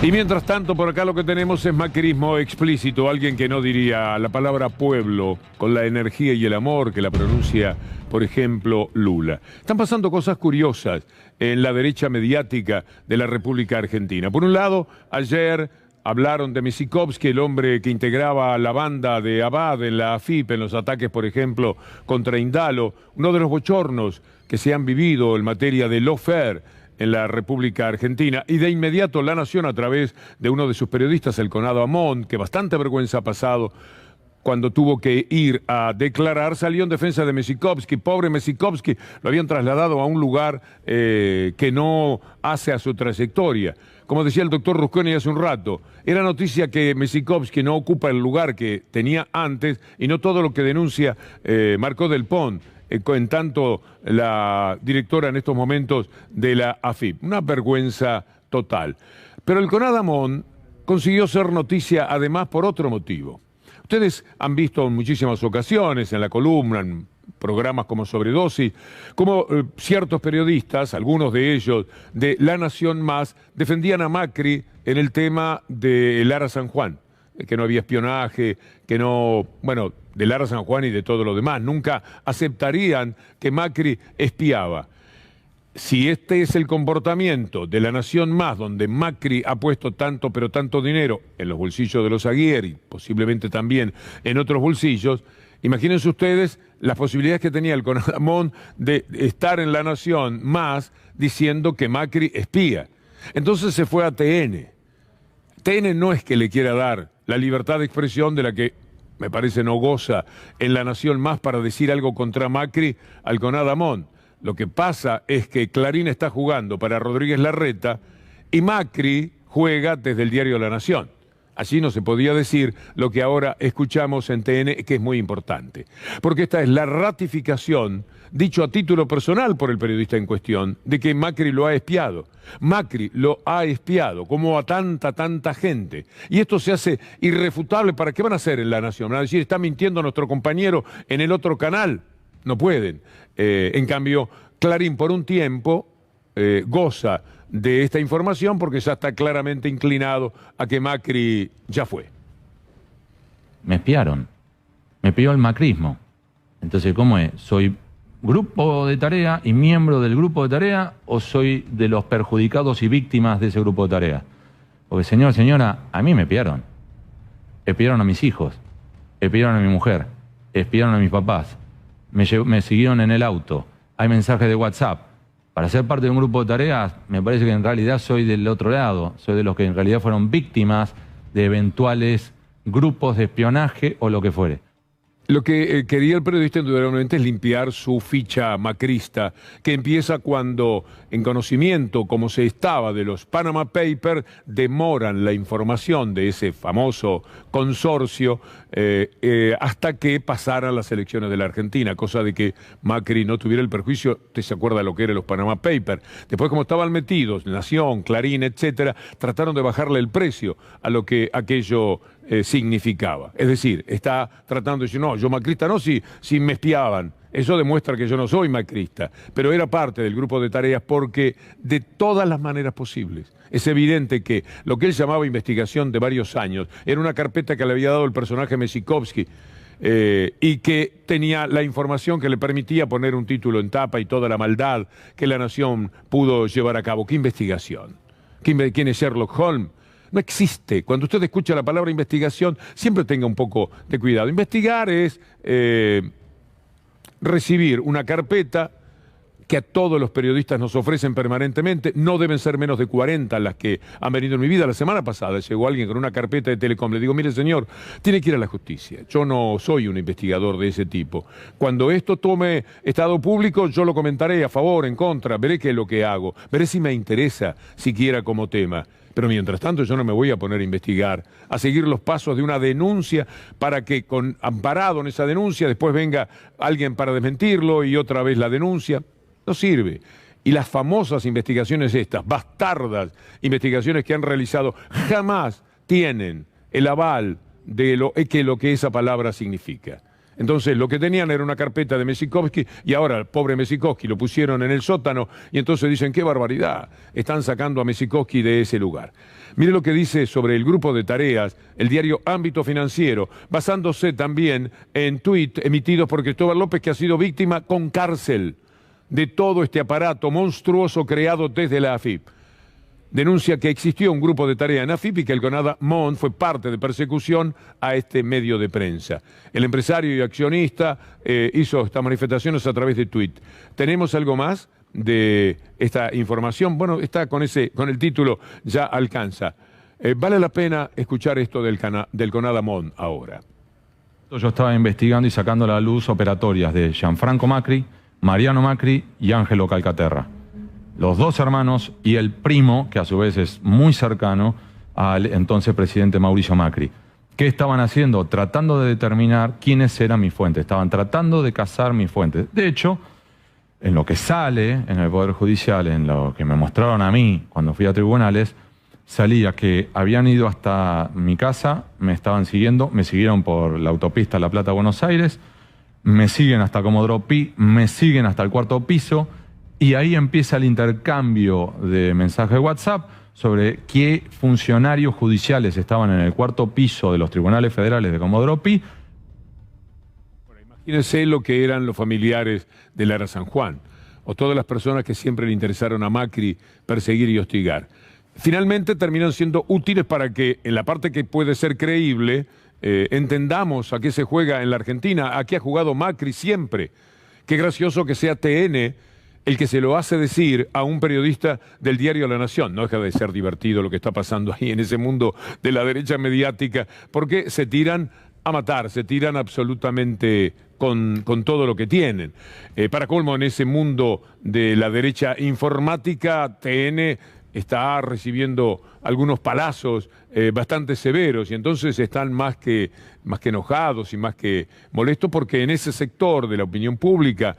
Y mientras tanto, por acá lo que tenemos es macrismo explícito, alguien que no diría la palabra pueblo con la energía y el amor que la pronuncia, por ejemplo, Lula. Están pasando cosas curiosas en la derecha mediática de la República Argentina. Por un lado, ayer hablaron de Mesikovsky, el hombre que integraba la banda de Abad en la AFIP, en los ataques, por ejemplo, contra Indalo, uno de los bochornos que se han vivido en materia de lawfare en la República Argentina. Y de inmediato La Nación, a través de uno de sus periodistas, el Conado Amón, que bastante vergüenza ha pasado cuando tuvo que ir a declarar, salió en defensa de Mesikovsky. Pobre Mesikovsky, lo habían trasladado a un lugar que no hace a su trayectoria. Como decía el doctor Rusconi hace un rato, era noticia que Mesikovsky no ocupa el lugar que tenía antes y no todo lo que denuncia Marcó Del Pont, en tanto la directora en estos momentos de la AFIP. Una vergüenza total. Pero el Conadamón consiguió ser noticia además por otro motivo. Ustedes han visto en muchísimas ocasiones, en la columna, en programas como Sobredosis, como ciertos periodistas, algunos de ellos de La Nación Más, defendían a Macri en el tema de Lara San Juan, que no había espionaje, que no, bueno, de Lara San Juan y de todo lo demás. Nunca aceptarían que Macri espiaba. Si este es el comportamiento de La Nación Más, donde Macri ha puesto tanto, pero tanto dinero en los bolsillos de los Aguirre, posiblemente también en otros bolsillos, imagínense ustedes las posibilidades que tenía el Conadamón de estar en La Nación Más diciendo que Macri espía. Entonces se fue a TN. TN no es que le quiera dar la libertad de expresión de la que me parece no goza en La Nación Más para decir algo contra Macri al Conadamón. Lo que pasa es que Clarín está jugando para Rodríguez Larreta y Macri juega desde el diario La Nación. Allí no se podía decir lo que ahora escuchamos en TN, que es muy importante. Porque esta es la ratificación, dicho a título personal por el periodista en cuestión, de que Macri lo ha espiado. Macri lo ha espiado, como a tanta gente. Y esto se hace irrefutable. ¿Para qué van a hacer en La Nación? Van a decir, está mintiendo nuestro compañero en el otro canal. No pueden. En cambio, Clarín por un tiempo goza de esta información porque ya está claramente inclinado a que Macri ya fue.
Me espiaron. Me espió el macrismo. Entonces, ¿cómo es? ¿Soy grupo de tarea y miembro del grupo de tarea o soy de los perjudicados y víctimas de ese grupo de tarea? Porque, señor, señora, a mí me espiaron. Espiaron a mis hijos. Espiaron a mi mujer. Espiaron a mis papás. Me siguieron en el auto, hay mensajes de WhatsApp. Para ser parte de un grupo de tareas, me parece que en realidad soy del otro lado, soy de los que en realidad fueron víctimas de eventuales grupos de espionaje o lo que fuere.
Lo que quería el periodista indudablemente es limpiar su ficha macrista, que empieza cuando, en conocimiento, como se estaba de los Panama Papers, demoran la información de ese famoso consorcio hasta que pasaran las elecciones de la Argentina, cosa de que Macri no tuviera el perjuicio. Usted se acuerda lo que eran los Panama Papers. Después, como estaban metidos, Nación, Clarín, etcétera, trataron de bajarle el precio a lo que aquello significaba. Es decir, está tratando de decir, no, yo macrista no, si me espiaban. Eso demuestra que yo no soy macrista, pero era parte del grupo de tareas porque de todas las maneras posibles. Es evidente que lo que él llamaba investigación de varios años era una carpeta que le había dado el personaje Mesikovsky y que tenía la información que le permitía poner un título en tapa y toda la maldad que La Nación pudo llevar a cabo. ¿Qué investigación? ¿Quién es Sherlock Holmes? No existe. Cuando usted escucha la palabra investigación, siempre tenga un poco de cuidado. Investigar es recibir una carpeta que a todos los periodistas nos ofrecen permanentemente. No deben ser menos de 40 las que han venido en mi vida. La semana pasada llegó alguien con una carpeta de Telecom. Le digo, mire señor, tiene que ir a la justicia. Yo no soy un investigador de ese tipo. Cuando esto tome estado público, yo lo comentaré a favor, en contra. Veré qué es lo que hago. Veré si me interesa siquiera como tema. Pero mientras tanto yo no me voy a poner a investigar, a seguir los pasos de una denuncia para que, amparado en esa denuncia, después venga alguien para desmentirlo y otra vez la denuncia. No sirve. Y las famosas investigaciones estas, bastardas investigaciones que han realizado, jamás tienen el aval de lo que esa palabra significa. Entonces lo que tenían era una carpeta de Mesikovsky y ahora el pobre Mesikovsky lo pusieron en el sótano y entonces dicen, qué barbaridad, están sacando a Mesikovsky de ese lugar. Mire lo que dice sobre el grupo de tareas el diario Ámbito Financiero, basándose también en tuit emitidos por Cristóbal López, que ha sido víctima con cárcel de todo este aparato monstruoso creado desde la AFIP. Denuncia que existió un grupo de tarea en AFIP y que el CONADA MON fue parte de persecución a este medio de prensa. El empresario y accionista hizo estas manifestaciones a través de tuit. ¿Tenemos algo más de esta información? Bueno, está con el título, ya alcanza. Vale la pena escuchar esto del CONADA MON ahora.
Yo estaba investigando y sacando a la luz operatorias de Gianfranco Macri, Mariano Macri y Ángelo Calcaterra. Los dos hermanos y el primo, que a su vez es muy cercano al entonces presidente Mauricio Macri. ¿Qué estaban haciendo? Tratando de determinar quiénes eran mis fuentes. Estaban tratando de cazar mis fuentes. De hecho, en lo que sale en el Poder Judicial, en lo que me mostraron a mí cuando fui a tribunales, salía que habían ido hasta mi casa, me estaban siguiendo, me siguieron por la autopista La Plata-Buenos Aires, me siguen hasta Comodoro Pi, me siguen hasta el 4º piso, y ahí empieza el intercambio de mensajes de WhatsApp sobre qué funcionarios judiciales estaban en el 4º piso de los tribunales federales de Comodoro Pi.
Imagínense lo que eran los familiares de Lara San Juan, o todas las personas que siempre le interesaron a Macri perseguir y hostigar. Finalmente terminan siendo útiles para que, en la parte que puede ser creíble, entendamos a qué se juega en la Argentina, a qué ha jugado Macri siempre. Qué gracioso que sea TN el que se lo hace decir a un periodista del diario La Nación. No deja de ser divertido lo que está pasando ahí en ese mundo de la derecha mediática, porque se tiran a matar, se tiran absolutamente con todo lo que tienen. Para colmo, en ese mundo de la derecha informática, TN está recibiendo algunos palazos bastante severos y entonces están más que enojados y más que molestos porque en ese sector de la opinión pública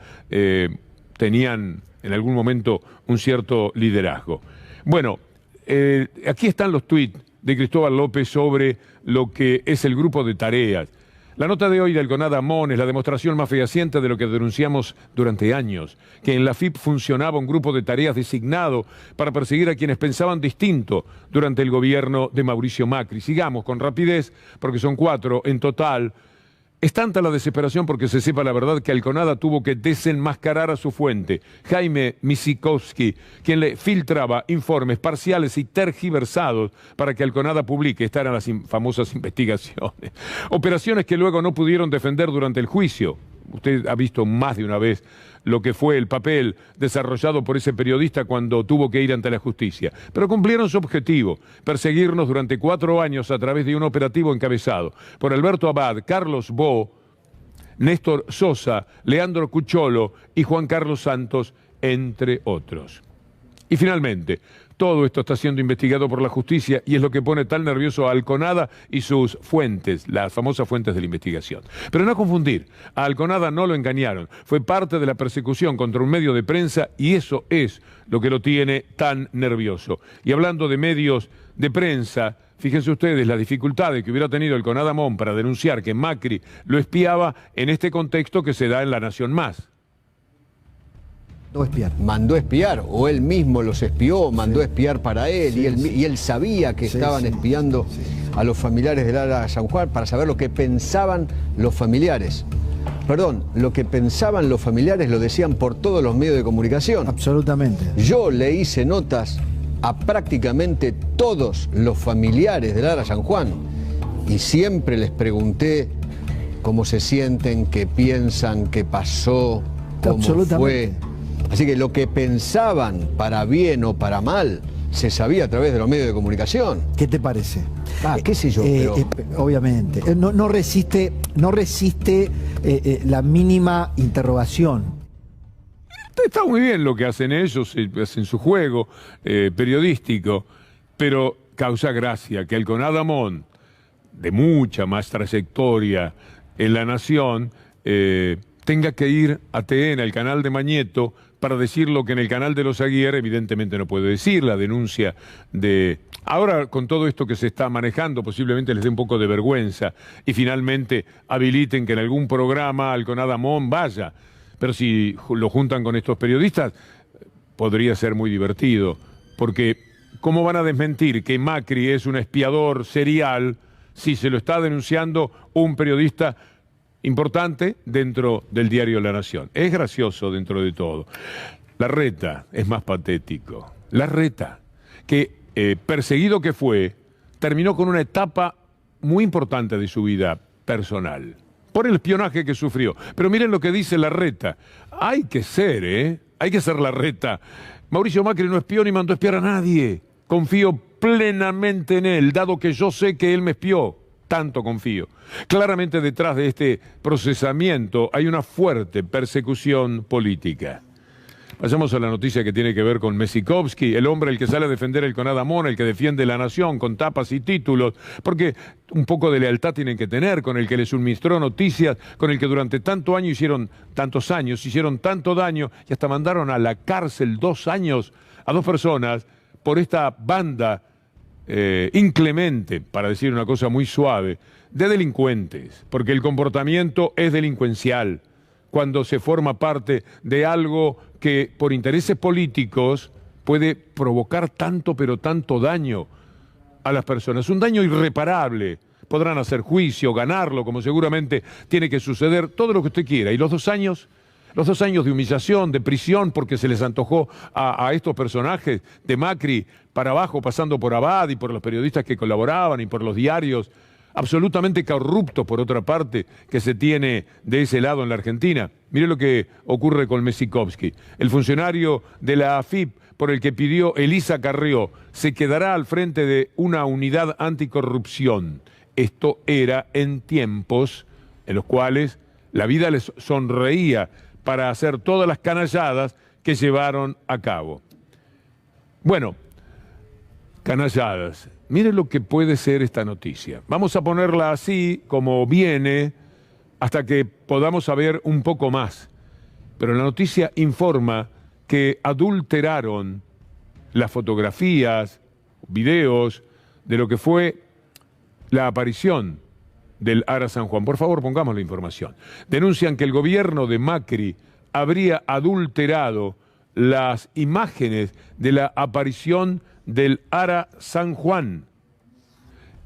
tenían en algún momento un cierto liderazgo. Bueno, aquí están los tuits de Cristóbal López sobre lo que es el grupo de tareas. La nota de hoy del CONADA MON es la demostración más fehaciente de lo que denunciamos durante años, que en la AFIP funcionaba un grupo de tareas designado para perseguir a quienes pensaban distinto durante el gobierno de Mauricio Macri. Sigamos con rapidez, porque son 4 en total. Es tanta la desesperación porque se sepa la verdad que el CONADA tuvo que desenmascarar a su fuente, Jaime Misikovsky, quien le filtraba informes parciales y tergiversados para que el CONADA publique. Estas eran las famosas investigaciones. Operaciones que luego no pudieron defender durante el juicio. Usted ha visto más de una vez lo que fue el papel desarrollado por ese periodista cuando tuvo que ir ante la justicia. Pero cumplieron su objetivo, perseguirnos durante 4 años a través de un operativo encabezado por Alberto Abad, Carlos Bo, Néstor Sosa, Leandro Cucholo y Juan Carlos Santos, entre otros. Y finalmente, todo esto está siendo investigado por la justicia y es lo que pone tan nervioso a Alconada y sus fuentes, las famosas fuentes de la investigación. Pero no confundir, a Alconada no lo engañaron, fue parte de la persecución contra un medio de prensa y eso es lo que lo tiene tan nervioso. Y hablando de medios de prensa, fíjense ustedes las dificultades que hubiera tenido el CONADA MON para denunciar que Macri lo espiaba en este contexto que se da en La Nación Más.
Mandó espiar, o él mismo los espió, mandó espiar para él, y él sabía que estaban espiando a los familiares de Lara San Juan para saber lo que pensaban los familiares. Perdón, lo que pensaban los familiares lo decían por todos los medios de comunicación.
Absolutamente.
Yo le hice notas a prácticamente todos los familiares de Lara San Juan y siempre les pregunté cómo se sienten, qué piensan, qué pasó, cómo fue. Así que lo que pensaban, para bien o para mal, se sabía a través de los medios de comunicación.
¿Qué te parece?
Qué sé yo, pero...
obviamente. No resiste la mínima interrogación.
Está muy bien lo que hacen ellos, hacen su juego periodístico, pero causa gracia que el CONADA MON, de mucha más trayectoria en La Nación, tenga que ir a TN, al canal de Mañeto, para decir lo que en el canal de los Aguirre evidentemente no puede decir, la denuncia de... Ahora, con todo esto que se está manejando, posiblemente les dé un poco de vergüenza y finalmente habiliten que en algún programa Alconada Mon vaya. Pero si lo juntan con estos periodistas, podría ser muy divertido, porque ¿cómo van a desmentir que Macri es un espiador serial si se lo está denunciando un periodista importante dentro del diario La Nación? Es gracioso dentro de todo. Larreta es más patético. Larreta, que perseguido que fue, terminó con una etapa muy importante de su vida personal, por el espionaje que sufrió. Pero miren lo que dice Larreta. Hay que ser Larreta. Mauricio Macri no espió ni mandó espiar a nadie. Confío plenamente en él, dado que yo sé que él me espió. Tanto confío. Claramente detrás de este procesamiento hay una fuerte persecución política. Pasamos a la noticia que tiene que ver con Mesikovsky, el hombre el que sale a defender el Conada Mon, el que defiende la nación con tapas y títulos, porque un poco de lealtad tienen que tener, con el que le suministró noticias, con el que durante tantos años hicieron tanto daño y hasta mandaron a la cárcel 2 años a 2 personas por esta banda inclemente, para decir una cosa muy suave, de delincuentes, porque el comportamiento es delincuencial cuando se forma parte de algo que por intereses políticos puede provocar tanto pero tanto daño a las personas, un daño irreparable. Podrán hacer juicio, ganarlo, como seguramente tiene que suceder, todo lo que usted quiera. Y los 2 años de humillación, de prisión, porque se les antojó a estos personajes de Macri para abajo, pasando por Abad y por los periodistas que colaboraban y por los diarios, absolutamente corruptos por otra parte, que se tiene de ese lado en la Argentina. Mire lo que ocurre con Mesikovsky. El funcionario de la AFIP por el que pidió Elisa Carrió se quedará al frente de una unidad anticorrupción. Esto era en tiempos en los cuales la vida les sonreía para hacer todas las canalladas que llevaron a cabo. Bueno, canalladas. Mire lo que puede ser esta noticia. Vamos a ponerla así, como viene, hasta que podamos saber un poco más. Pero la noticia informa que adulteraron las fotografías, videos de lo que fue la aparición del Ara San Juan. Por favor, pongamos la información. Denuncian que el gobierno de Macri habría adulterado las imágenes de la aparición del Ara San Juan.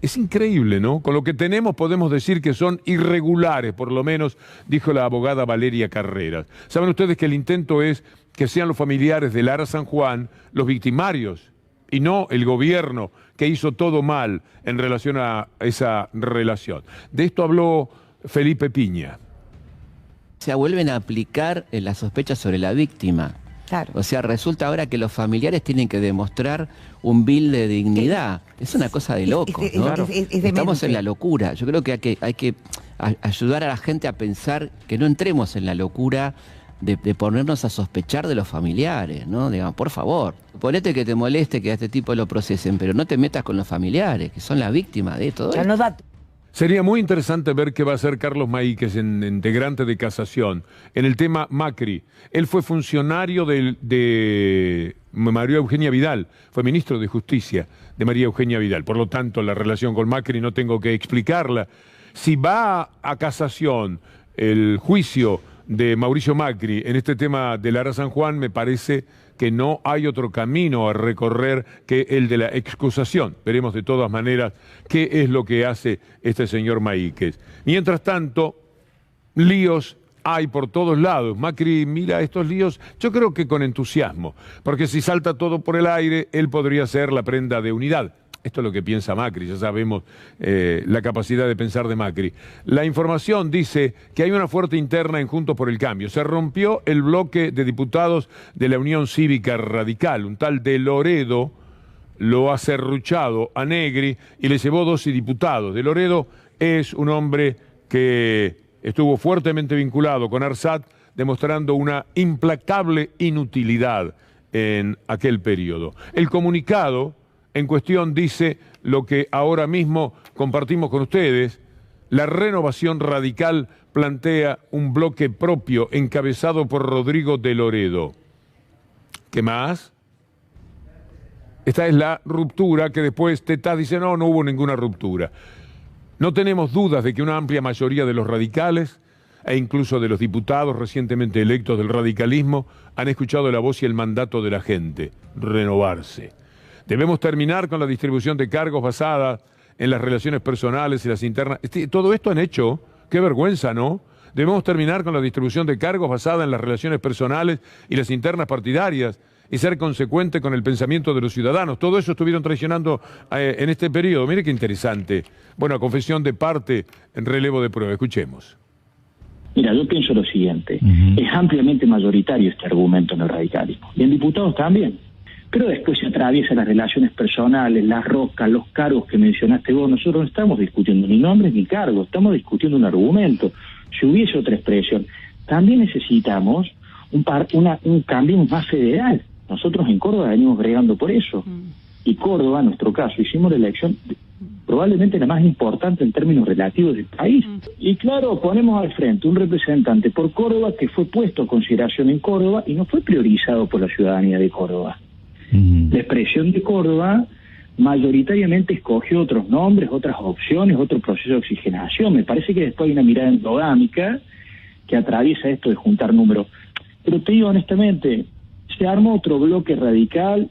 Es increíble, ¿no? Con lo que tenemos podemos decir que son irregulares, por lo menos, dijo la abogada Valeria Carreras. Saben ustedes que el intento es que sean los familiares del Ara San Juan los victimarios y no el gobierno que hizo todo mal en relación a esa relación. De esto habló Felipe Piña.
Se vuelven a aplicar las sospechas sobre la víctima.
Claro.
O sea, resulta ahora que los familiares tienen que demostrar un bill de dignidad. Es una cosa de loco, ¿no? Estamos en la locura. Yo creo que hay que ayudar a la gente a pensar que no entremos en la locura de ponernos a sospechar de los familiares, ¿no? Digamos, por favor, ponete que te moleste que a este tipo lo procesen, pero no te metas con los familiares, que son la víctima de todo esto.
Sería muy interesante ver qué va a hacer Carlos Maíquez, integrante de Casación, en el tema Macri. Él fue funcionario de María Eugenia Vidal, fue ministro de Justicia de María Eugenia Vidal. Por lo tanto, la relación con Macri no tengo que explicarla. Si va a Casación el juicio de Mauricio Macri en este tema del Ara San Juan, me parece que no hay otro camino a recorrer que el de la excusación. Veremos de todas maneras qué es lo que hace este señor Maíquez. Mientras tanto, líos hay por todos lados. Macri mira estos líos, yo creo que con entusiasmo, porque si salta todo por el aire, él podría ser la prenda de unidad. Esto es lo que piensa Macri, ya sabemos la capacidad de pensar de Macri. La información dice que hay una fuerte interna en Juntos por el Cambio. Se rompió el bloque de diputados de la Unión Cívica Radical. Un tal de Loredo lo ha serruchado a Negri y le llevó 12 diputados. De Loredo es un hombre que estuvo fuertemente vinculado con ARSAT, demostrando una implacable inutilidad en aquel periodo. El comunicado en cuestión dice lo que ahora mismo compartimos con ustedes. La Renovación Radical plantea un bloque propio encabezado por Rodrigo de Loredo. ¿Qué más? Esta es la ruptura que después Tetaz dice, no hubo ninguna ruptura. No tenemos dudas de que una amplia mayoría de los radicales e incluso de los diputados recientemente electos del radicalismo han escuchado la voz y el mandato de la gente, renovarse. Debemos terminar con la distribución de cargos basada en las relaciones personales y las internas. Todo esto han hecho, qué vergüenza, ¿no? Debemos terminar con la distribución de cargos basada en las relaciones personales y las internas partidarias y ser consecuente con el pensamiento de los ciudadanos. Todo eso estuvieron traicionando en este periodo. Mire qué interesante. Bueno, confesión de parte en relevo de prueba. Escuchemos.
Mira, yo pienso lo siguiente. Es ampliamente mayoritario este argumento en el radicalismo. Y en diputados también. Pero después se atraviesa las relaciones personales, las roscas, los cargos que mencionaste vos. Nosotros no estamos discutiendo ni nombres ni cargos, estamos discutiendo un argumento. Si hubiese otra expresión, también necesitamos un cambio más federal. Nosotros en Córdoba venimos bregando por eso. Y Córdoba, en nuestro caso, hicimos la elección probablemente la más importante en términos relativos del país. Y claro, ponemos al frente un representante por Córdoba que fue puesto a consideración en Córdoba y no fue priorizado por la ciudadanía de Córdoba. La expresión de Córdoba mayoritariamente escogió otros nombres, otras opciones, otro proceso de oxigenación. Me parece que después hay una mirada endogámica que atraviesa esto de juntar números. Pero te digo honestamente, se arma otro bloque radical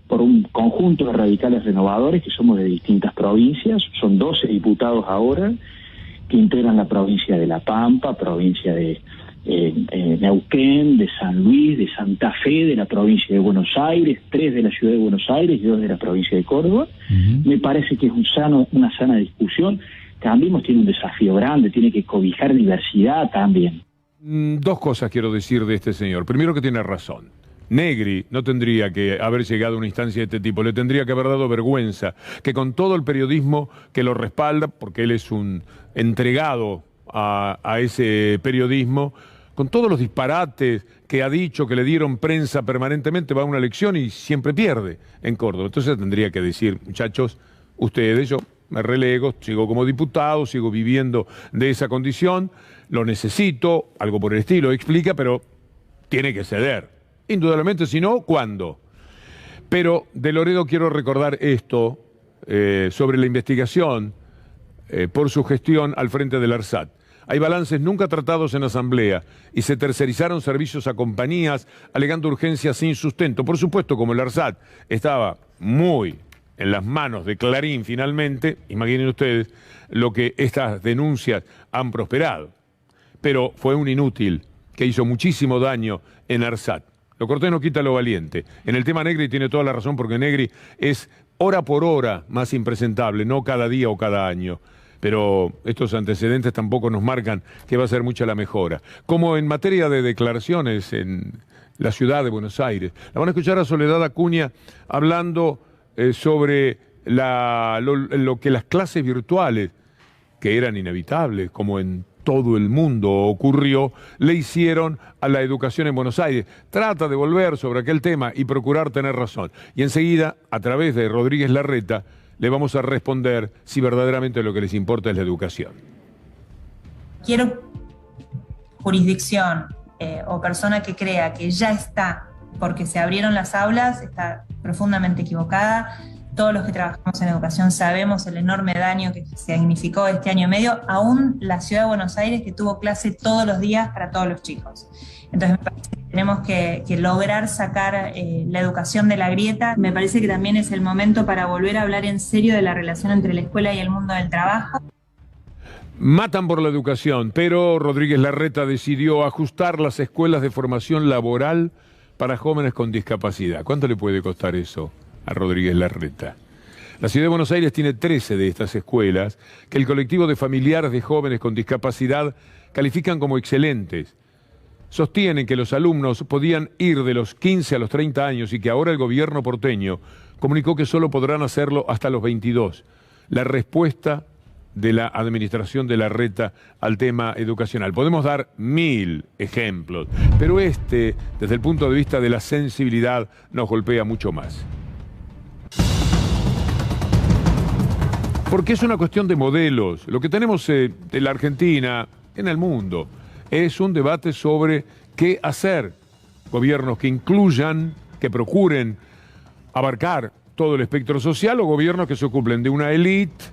por un conjunto de radicales renovadores que somos de distintas provincias. Son 12 diputados ahora que integran la provincia de La Pampa, provincia de Neuquén, de San Luis, de Santa Fe, de la provincia de Buenos Aires, 3 de la ciudad de Buenos Aires y 2 de la provincia de Córdoba. Me parece que es una sana discusión. Cambiemos tiene un desafío grande, tiene que cobijar diversidad también.
Dos cosas quiero decir de este señor. Primero, que tiene razón. Negri no tendría que haber llegado a una instancia de este tipo, le tendría que haber dado vergüenza que con todo el periodismo que lo respalda, porque él es un entregado a ese periodismo, con todos los disparates que ha dicho, que le dieron prensa permanentemente, va a una elección y siempre pierde en Córdoba. Entonces tendría que decir, muchachos, ustedes, yo me relego, sigo como diputado, sigo viviendo de esa condición, lo necesito, algo por el estilo, explica, pero tiene que ceder. Indudablemente, si no, ¿cuándo? Pero de Loredo quiero recordar esto sobre la investigación por su gestión al frente del ARSAT. Hay balances nunca tratados en asamblea y se tercerizaron servicios a compañías alegando urgencias sin sustento. Por supuesto, como el ARSAT estaba muy en las manos de Clarín finalmente, imaginen ustedes lo que estas denuncias han prosperado. Pero fue un inútil que hizo muchísimo daño en ARSAT. Lo cortés no quita lo valiente. En el tema Negri tiene toda la razón, porque Negri es hora por hora más impresentable, no cada día o cada año. Pero estos antecedentes tampoco nos marcan que va a ser mucha la mejora. Como en materia de declaraciones en la ciudad de Buenos Aires. La van a escuchar a Soledad Acuña hablando sobre lo que las clases virtuales, que eran inevitables, como en todo el mundo ocurrió, le hicieron a la educación en Buenos Aires. Trata de volver sobre aquel tema y procurar tener razón. Y enseguida, a través de Rodríguez Larreta, le vamos a responder si verdaderamente lo que les importa es la educación.
Quiero jurisdicción o persona que crea que ya está porque se abrieron las aulas, está profundamente equivocada. Todos los que trabajamos en educación sabemos el enorme daño que significó este año y medio, aún la ciudad de Buenos Aires, que tuvo clase todos los días para todos los chicos. Entonces me parece que tenemos que lograr sacar la educación de la grieta. Me parece que también es el momento para volver a hablar en serio de la relación entre la escuela y el mundo del trabajo.
Matan por la educación, pero Rodríguez Larreta decidió ajustar las escuelas de formación laboral para jóvenes con discapacidad. ¿Cuánto le puede costar eso a Rodríguez Larreta? La ciudad de Buenos Aires tiene 13 de estas escuelas que el colectivo de familiares de jóvenes con discapacidad califican como excelentes. Sostienen que los alumnos podían ir de los 15 a los 30 años y que ahora el gobierno porteño comunicó que solo podrán hacerlo hasta los 22. La respuesta de la administración de Larreta al tema educacional. Podemos dar 1000 ejemplos, pero desde el punto de vista de la sensibilidad, nos golpea mucho más. Porque es una cuestión de modelos. Lo que tenemos en la Argentina, en el mundo, es un debate sobre qué hacer. Gobiernos que incluyan, que procuren abarcar todo el espectro social, o gobiernos que se ocupen de una élite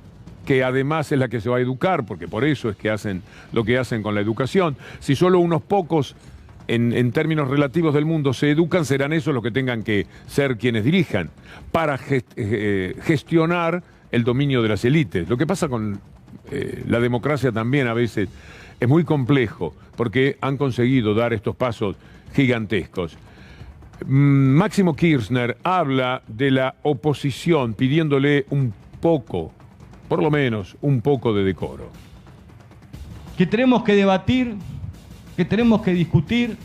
que además es la que se va a educar, porque por eso es que hacen lo que hacen con la educación. Si solo unos pocos, en términos relativos del mundo, se educan, serán esos los que tengan que ser quienes dirijan para gestionar el dominio de las élites. Lo que pasa con la democracia también a veces es muy complejo, porque han conseguido dar estos pasos gigantescos. Máximo Kirchner habla de la oposición pidiéndole un poco, por lo menos un poco de decoro.
Que tenemos que debatir, que tenemos que discutir,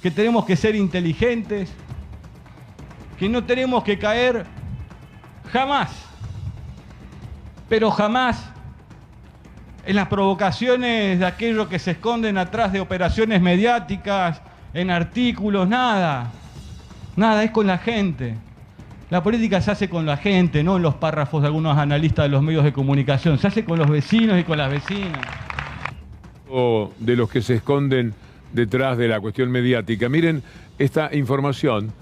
que tenemos que ser inteligentes, que no tenemos que caer jamás, pero jamás, en las provocaciones de aquellos que se esconden atrás de operaciones mediáticas, en artículos, nada, es con la gente. La política se hace con la gente, no en los párrafos de algunos analistas de los medios de comunicación, se hace con los vecinos y con las vecinas.
O de los que se esconden detrás de la cuestión mediática. Miren esta información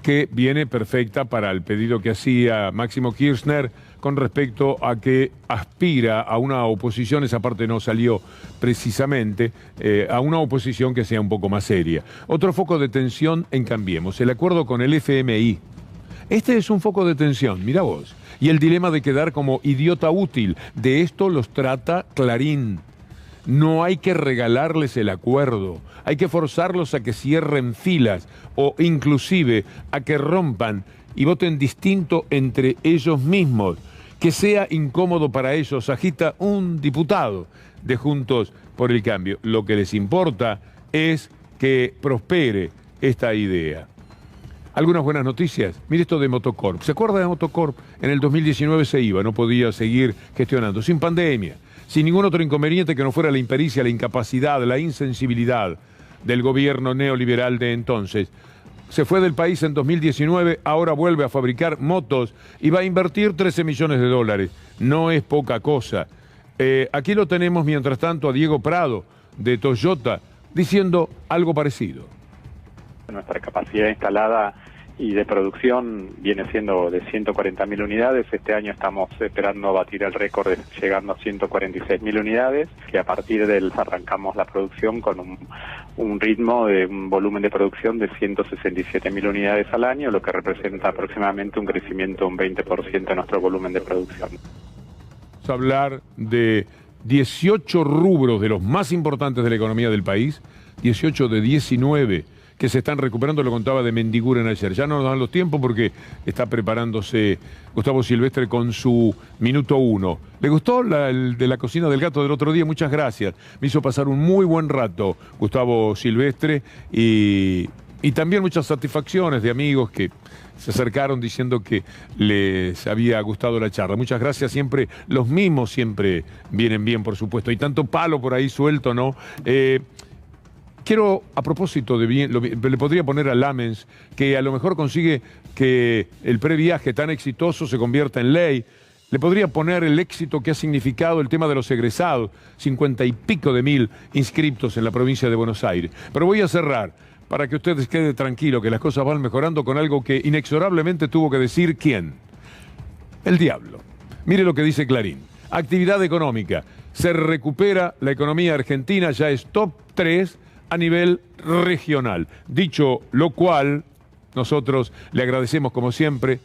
que viene perfecta para el pedido que hacía Máximo Kirchner con respecto a que aspira a una oposición, esa parte no salió precisamente, a una oposición que sea un poco más seria. Otro foco de tensión en Cambiemos, el acuerdo con el FMI. Este es un foco de tensión, mira vos. Y el dilema de quedar como idiota útil, de esto los trata Clarín. No hay que regalarles el acuerdo, hay que forzarlos a que cierren filas o inclusive a que rompan y voten distinto entre ellos mismos, que sea incómodo para ellos, agita un diputado de Juntos por el Cambio. Lo que les importa es que prospere esta idea. Algunas buenas noticias. Mire esto de Motocorp. ¿Se acuerda de Motocorp? En el 2019 se iba, no podía seguir gestionando, sin pandemia, sin ningún otro inconveniente que no fuera la impericia, la incapacidad, la insensibilidad del gobierno neoliberal de entonces. Se fue del país en 2019, ahora vuelve a fabricar motos y va a invertir 13 millones de dólares. No es poca cosa. Aquí lo tenemos, mientras tanto, a Diego Prado, de Toyota, diciendo algo parecido.
Nuestra capacidad instalada y de producción viene siendo de 140.000 unidades. Este año estamos esperando batir el récord llegando a 146.000 unidades, que a partir del arrancamos la producción con un ritmo de un volumen de producción de 167.000 unidades al año, lo que representa aproximadamente un crecimiento de un 20% de nuestro volumen de producción.
Vamos a hablar de 18 rubros de los más importantes de la economía del país, 18 de 19 que se están recuperando, lo contaba de Mendiguren ayer. Ya no nos dan los tiempos porque está preparándose Gustavo Silvestre con su minuto 1. ¿Le gustó el de la cocina del gato del otro día? Muchas gracias. Me hizo pasar un muy buen rato Gustavo Silvestre y también muchas satisfacciones de amigos que se acercaron diciendo que les había gustado la charla. Muchas gracias, siempre los mismos siempre vienen bien, por supuesto. Hay tanto palo por ahí suelto, ¿no? Quiero, a propósito de bien, le podría poner a Lamens, que a lo mejor consigue que el previaje tan exitoso se convierta en ley. Le podría poner el éxito que ha significado el tema de los egresados, 50 y pico de mil inscriptos en la provincia de Buenos Aires. Pero voy a cerrar, para que ustedes queden tranquilos, que las cosas van mejorando, con algo que inexorablemente tuvo que decir ¿quién? El diablo. Mire lo que dice Clarín. Actividad económica. Se recupera la economía argentina, ya es top 3 a nivel regional. Dicho lo cual, nosotros le agradecemos como siempre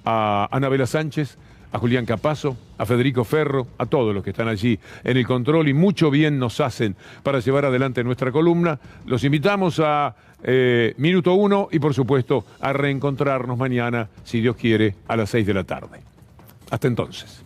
a Anabela Sánchez, a Julián Capazo, a Federico Ferro, a todos los que están allí en el control y mucho bien nos hacen para llevar adelante nuestra columna. Los invitamos a Minuto 1 y por supuesto a reencontrarnos mañana, si Dios quiere, a las 6 de la tarde. Hasta entonces.